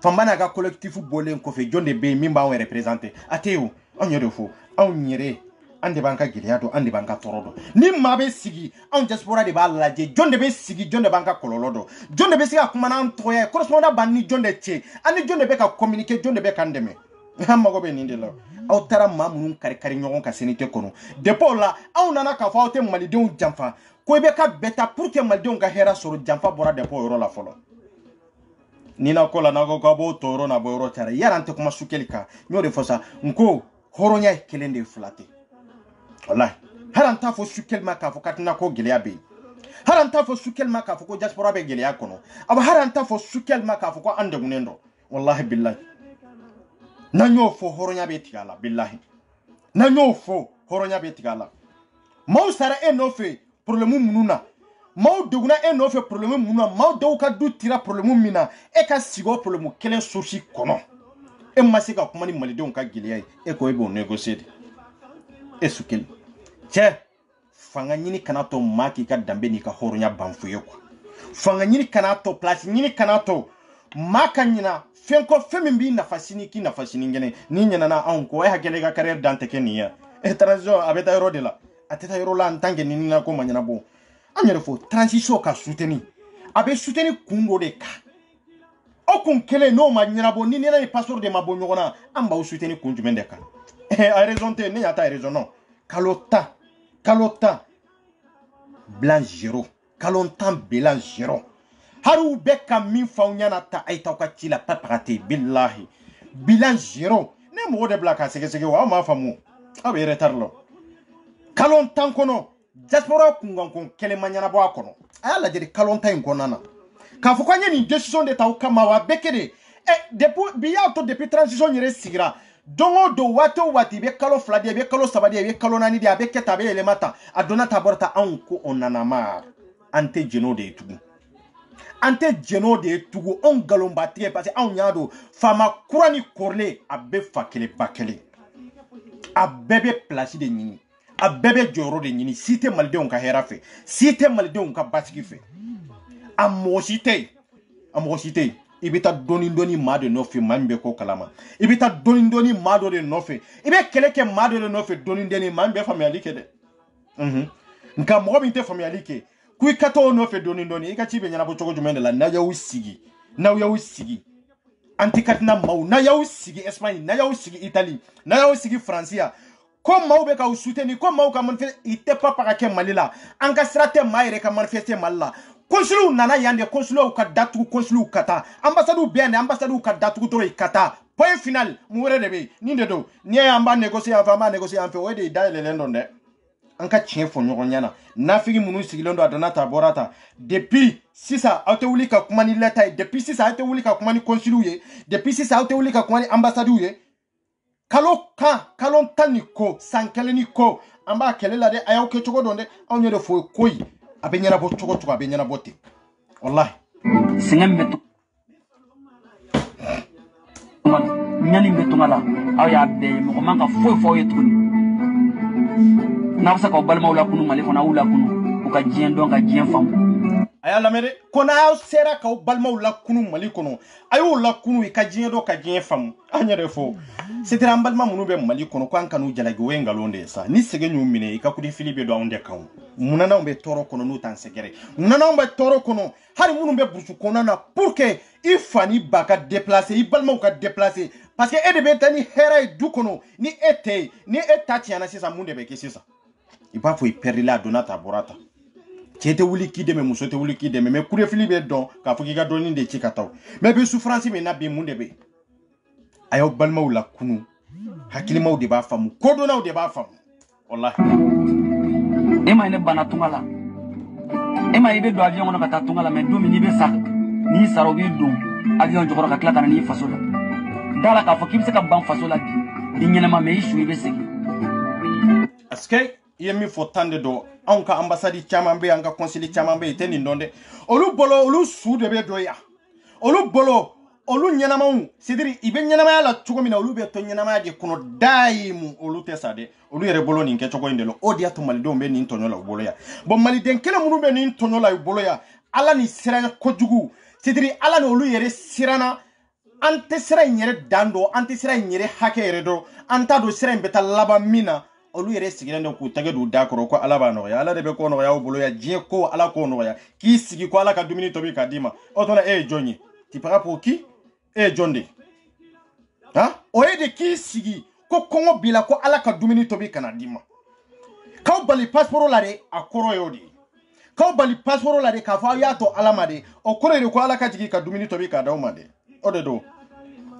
Famba Naga collectif football Kofi John de B, Mimba on est représenté. Ateo, on y a de faux, on y est. Ande banka Giliado, ande banka Torodo. Nimbabe Sigi, on diaspora de Balaje, John de B Sigi, John de Banka Colorado. John de B Siga Kumanan Troye, correspondant Bani John de Che, and John de Beka communiqué John de Bekandeme. Hamagobe Nindelo. Aw tara mamunun kari ɲɔgɔn ka senité kono depuis la aw nana ka fɔ aw tɛ malidenw janfa ko i bɛ ka bɛta pour que malidenw ka hɛrɛ sɔrɔ janfa bɔra depuis o yɔrɔ la fɔlɔ ni na ko la na ko ka bɔ tɔɔrɔ na bɔ yɔrɔ cari yara an tɛ kuma sukɛli kan n y'o de fɔ sa n ko hɔrɔnya ye kelen de ye fila tɛ walahi hali an t'a fɔ sukɛli ma k'a fɔ ka tɛna ko gɛlɛya bɛ yen hali an t'a fɔ sukɛli ma k'a fɔ ko diaspora bɛ gɛlɛya kɔnɔ aba hali an t'a fɔ sukɛli ma k'a fɔ ko an degunnen dɔ walahi billahi nanyo fo horonya be tigala billahi nanyo fo horonya be tigala maw sara enofe problème mununa maw deguna enofe problème mununa maw dew ka du tira problème mina e ka sigo problème kelen souci kono e masika kuma ni malidenw ka giliya e ko e bo négocier e sukeli che fanga nyini kana to maki ka dambe ni ka horonya banfuye ko fanga nyini kana to place nyini kana to makanyina fenko femimbi na fasini ki na fasini ngene ni nyana na anko e hakele ga carrière danteke niya e transition abeta yoro de la ateta yoro la ntange ni na ko manyana bo anyere fo transition ka soutenir abe soutenir kundo de ka o kun kele no manyana bo ni na passeport de mabo nyogona amba o soutenir kunju mendeka a raison te ne yata raison non kalota blanc zéro kalontan blanc zéro haru beka min faunyana ta aita ka tila paparate billahi bilan zero ne mo de blaka sege wa ma famu abe retarlo kalon tan kono diaspora kungan kon kele manyana bo akono ala jeri kalon tan konana ka fu kwanya ni décision de taw kama wa bekede depuis biya to depuis transition yere sigira dongo do wato wati be kalo flade be kalo sabade be kalo nani dia be keta be elemata adona taborta anko onana mar ante jeno de tugu ante jeno de tugu on galomba tie parce on yado fama kurani korle abbe fakele bakele abebe place de nyini abebe joro de nyini cité malde on ka herafe cité malde on ka batiki fe amosite ibita doni mado nofe mambe ko kalama ibita doni mado de nofe ibe keleke mado de nofe doni mambe family ke de nka mo binte family ke kui kato nofe doni ika chibe nyana bo chogo jumende la na ya usigi antikatina mau na ya usigi Espagne na ya usigi Italie na ya usigi Francia ko mau be ka usuteni ko mau ka manifeste ite papa ka ke malila anka strate maire ka manifeste malla consul nana yande consul ka datu consul kata ambassade bien ambassade ka datu to kata point final mu were de be ni de do ni amba négocier en fait we de daile lendonde anka chien fo nyogonyana nafigi munu sigilondo adonata borata depuis sisa auto wuli ka kuma ni leta depuis sisa auto wuli ka kuma ni consul ye depuis sisa auto wuli ka kuma ni ambassade ye kalon taniko sankeleni ko amba kelela de ayaw ke chogo donde onye de fo koyi abenyana bo chogo abenyana bote wallahi singam betu nyani betu ngala aw ya be mo manga fo yetuni na wasa ka balma wala kunu male fona wala kunu uka jien don ka jien fam aya la mere kona sera ka balma wala kunu mali kono ayo la kunu ka jien do ka jien fam anyere fo c'était un balma munu be mali kono ko an kanu jalagi wenga londe sa ni sege nyu mine ka kudi filibe do onde kan munana on be toro kono no tan segere munana on be toro kono hari munu be bursu kono na pour que ifani baka déplacer i balma ka déplacer parce que edebe tani hera du kono ni ete ni etati ana sisa munde be kesisa iba fo iperri la donata borata chete wuli ki deme musote wuli ki deme me kure filibe don ka fo ki ga doni de chikataw me be souffrance me na be munde be ayo balma wala kunu hakili maw de ba famu kodo naw de ba famu wallahi ema ine bana tungala ema ibe do avion ngono kata tungala me do mi ni be sa ni saro be do avion jogoro ka kla kana ni fasola dala ka fo kimse ka ban fasola di nyena ma me ishu ibe segi aske yemi fo tande do anka ambassade chamambe anka consul chamambe teni ndonde olu bolo olu su de be do ya olu bolo olu nyanamaw sidiri ibe nyanama la chugomina olu be to nyanama de kono daimu olu tesade olu yere bolo ni nke chogo indelo odia to malido be ni tonyo la bolo ya bon maliden kele munu be ni tonyo la bolo ya ala ni sira ko jugu sidiri ala no olu yere sirana ante sira nyere dando ante sira nyere hake yere do anta do sira beta laba mina olu yere sigirande ku tage do dakoro ko ala ba no ya ala de be ko no ya bolo ya je ko ala ko no ya ki sigi ko ala ka dumini to bi kadima otona jonyi ti para pour qui Jonde. Ha? Oye de ki sigi ko kongo bila ko ala ka dumini tobi kanadima. Ka bali passeport la de akoro yodi. Ka bali passeport la de ka fa ya to ala made o kore de ko ala ka jigi ka dumini tobi ka daw made. Ode do.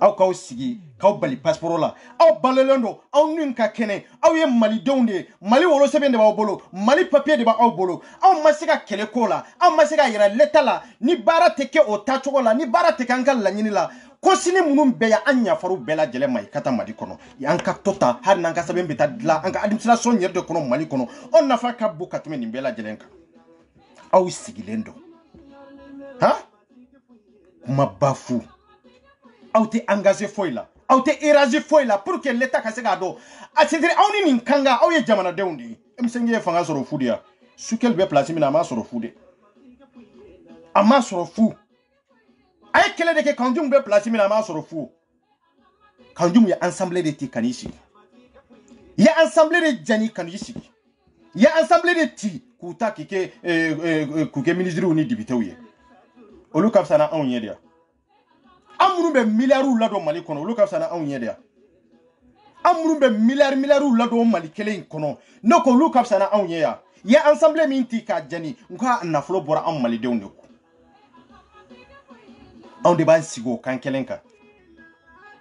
Aw ka sigi ka bali passeport la. Aw balelendo aw nin ka kene aw ye mali donde mali wolo sebe de ba bolo mali papier de ba aw bolo aw masika kele ko la aw masika yira leta la ni bara teke o ta chogo la ni bara teke an ka la nyini la ko sini munun be ya anya faru bela jele mai kata mali kono ya anka tota har nan ka sabe beta dla anka administration yerde kono mali kono on na fa ka buka tumi ni bela jelenka aw sigilendo ha kuma bafu aw te engagé foila aw te éragé foila pour que l'état ka se ga do a sidiri aw ni nin kanga aw ye jamana dewndi emsenge fanga soro fudia sukel be place mina ma soro fude ama soro fu ay kele de ke kanjum be place mi na ma soro fu kanjum ya ensemble de ti kanisi ya ensemble de jani kanisi ya ensemble de ti kuta kike kuke ministre ni député wu ye olu kapsana on ye dia amuru be milliards la do Mali kono olu kapsana on ye dia amuru be milliards la do Mali kelen kono noko olu kapsana on ye ya ensemble min ti ka jani nka na flo bora am Mali de onde on de ban sigo kan kelenka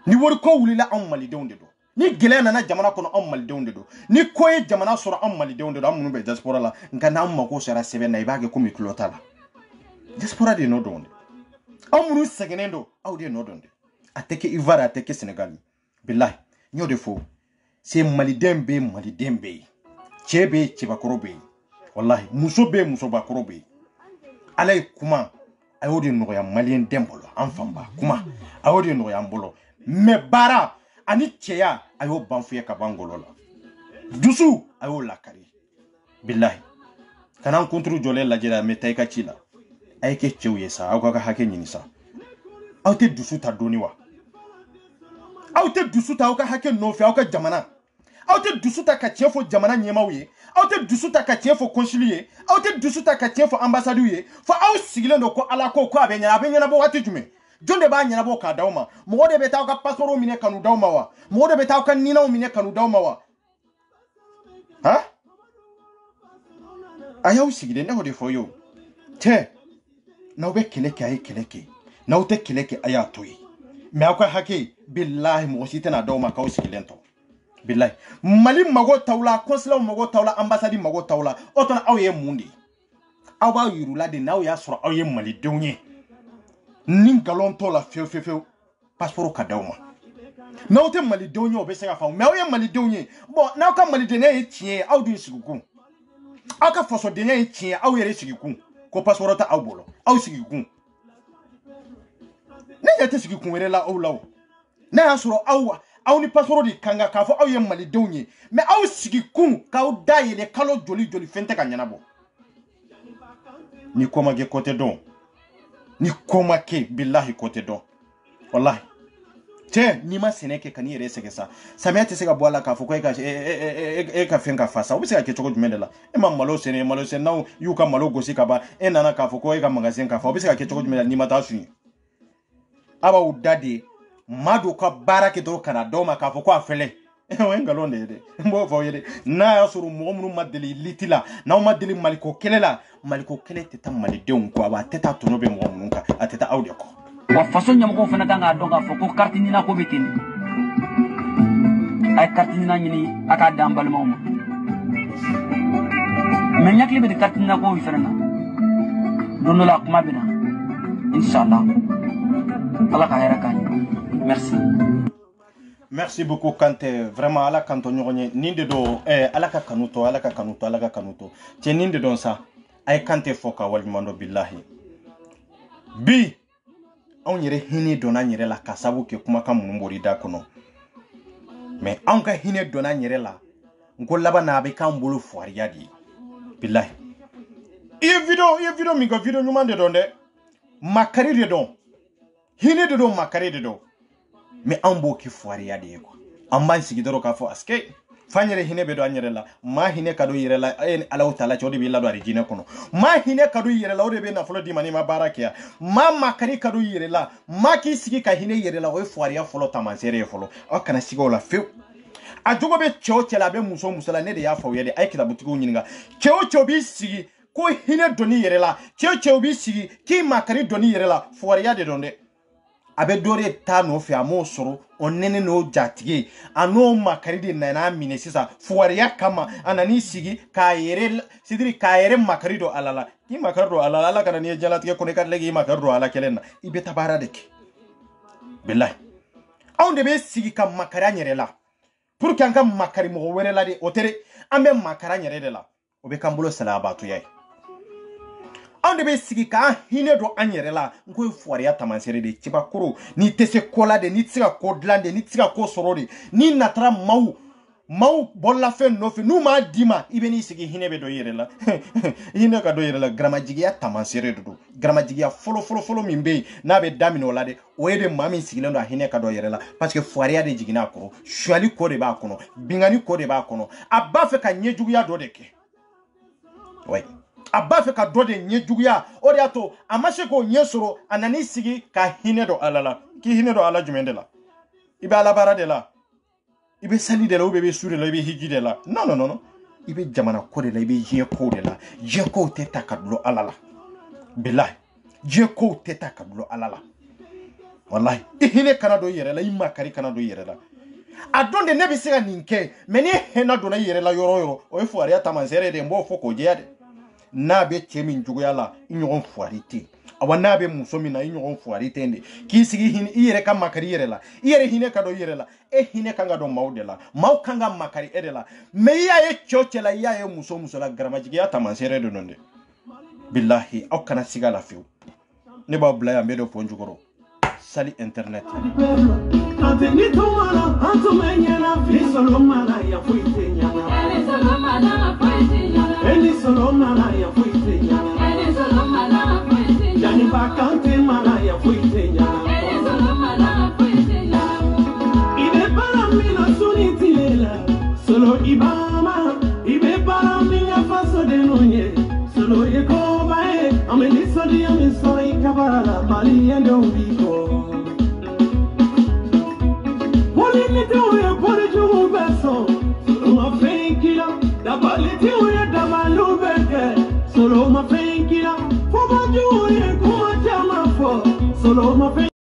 ni wor ko wulila am Mali de onde do ni gele na jamana kono am Mali de onde do ni koye jamana soro am Mali de onde do amunu be diaspora la nka na am ko sera sebe na ibage ko mi klota la diaspora de no do onde amunu segenendo awde no donde ateke Ivoire ateke Sénégal billahi nyo de fo c'est Mali dembe chebe chibakorobe wallahi musobe musobakorobe alay kuma ayodi no ya Malien dembolo enfamba kuma ayodi no ya mbolo me bara ani cheya ayo banfuye ka bangolo la dusu ayo lakari billahi kanan kontro jole la jira me tayka chila ayke chewye sa awka hake nyini sa awte dusu ta doniwa awte dusu ta awka hake no fi awka jamana awte dusu ta ka chefo jamana nyemawe awte dusu ta ka chefo consulier awte dusu ta ka chefo ambassadeur fa aw sigile ndo ko ala ko abenya bo wati jume jonde ba nyana bo ka dawma mo de beta ka passeport mine kanu dawma wa mo de beta ka nina mine kanu dawma wa ha ayaw sigile ne hode foyo te na be keleke ay keleke na ute keleke ayatoyi me akwa hake billahi mo sitena dawma ka sigile to billahi Mali mago tawla consulat mago tawla ambassade mago tawla otona awye mundi awa yurula de naw ya sura awye Mali dewnye nin galon to la fe passeport ka dawma nawte Mali dewnye obese ga fa me awye Mali dewnye bo na ka Mali de ne tie awdu sigugu aka foso de ne tie awye sigugu ko passeport ta awbolo aw sigugu ne yete sigugu were la awlaw na ya sura awwa aw ni passeport di kanga ka fo aw ye Mali dewnye me aw sigi kun ka aw dayele kalo joli fente ka nyanabo ni koma ge côté don ni koma ke billahi côté don wallahi te ni ma seneke kan yere sege sa samete sega boala ka fo ko ka ka fenga fasa o bisega ke choko jumendela e ma malo sene now yu ka malo gosi ka ba e nana ka fo ko ka magazine ka fo bisega ke choko jumendela ni mata suni aba udade madu ka barake to kana doma ka fo ko afele wengalonde de mbo fo yede na yasuru momunu madeli litila na madeli maliko kelela maliko kelete tam mali deun ko aba teta to no be momunu ka ateta awde ko wa façon nyam ko fena tanga donga fo ko carte ni na ko betini ay carte ni na nyini aka dambal mom men nyakli be carte ni na ko fena dono la kuma bina inshallah Allah ka heraka. Merci beaucoup Kanté, vraiment ala kanto nyonye ninde do alaka kanuto ti ninde don sa ay Kanté foka wal mando billahi bi on yere hini dona nyere la kasabu ke kuma kam mbori da kono mais on ka hini dona nyere la ngol laba na be kam bulu foariadi billahi e video mi go video nyumande don de makari de don hini de don makari de don mais ambo ki foariya de ko amban sigi doro ka fo aske fanyere hine be do anyere la ma hine kado yere la en alaw taala chodi bi la do arjine kono ma hine kado yere la ode be na folo di mani ma barakia ma makari kado yere la ma ki sigi ka hine yere la o foariya folo tamansere folo o kana sigi o la fe a jogo be choche la be muso musala ne de ya fo yede ay kila butigo nyinga chocho bi sigi ko hine doni yere la chocho bi sigi ki makari doni yere la foariya de donde abe dore ta no fi amo soro onene no jatige ano makari de na mine sisa fuwariya kama anani sigi kayere sidiri kayere makari do alala ki makari do alala kana ni jalatike ko ne kad legi makari do ala kelena ibe tabara deke billahi aunde be sigi kam makara nyere la pour kan kam makari mo were la de otere ambe makara nyere de la obe kambulo sala batu yai aunde be sigi ka hine do anyere la ngo fuwariya tamansere de tibakuru ni tese kola de ni tsika kodlande ni tsika ko sorode ni natra mau Mau bolla fen no fe numa dima ibeni sigi hine be do yerela hine ka do yerela gramajigiya tamansere do gramajigiya folo mimbe na be damino la de o yede mami sigile no hine ka do yerela parce que foiria de jigina ko shuali ko de ba kono bingani ko de ba kono abba fe ka nyejugiya do de ke ouais abba fe ka do de nyejugiya o de ato amashe ko nyesoro anani sigi ka hine do alala ki hine do ala jumendela ibe ala bara de la ibe sali de la ou bebe sure la ibe hiji de la non ibe jamana ko de la ibe je ko de la je ko teta kadlo alala billahi je ko teta kadlo alala wallahi ihine kana do yere la imma kari kana do yere la adonde ne bi siga ninke meni hena do na yere la yoro o fu ari atamanzere de mbo foko je ade na be chemi njugo yala inyon fu ari ti awana be musomi na inyon fu ari tende ki sigi hin iyere ka makari yere la iyere hine ka do yere la hine kanga do maudela mau kanga makari edela me ya e chochela ya e muso la gramajigi ya tamansere do nonde billahi au kana sigala fiu ne ba bla ya medo ponjugoro sali internet Solo Ibama, Ibe para minha faço de nunhe. Solo Ekobae, ameniso di amiso ikabara, bali endo bico. Polimite uye pori juhu beso, solo ma fenkira, da baliti uye da malubeke. Solo ma fenkira, foma juhu ye kuma chama fo, solo ma fenkira.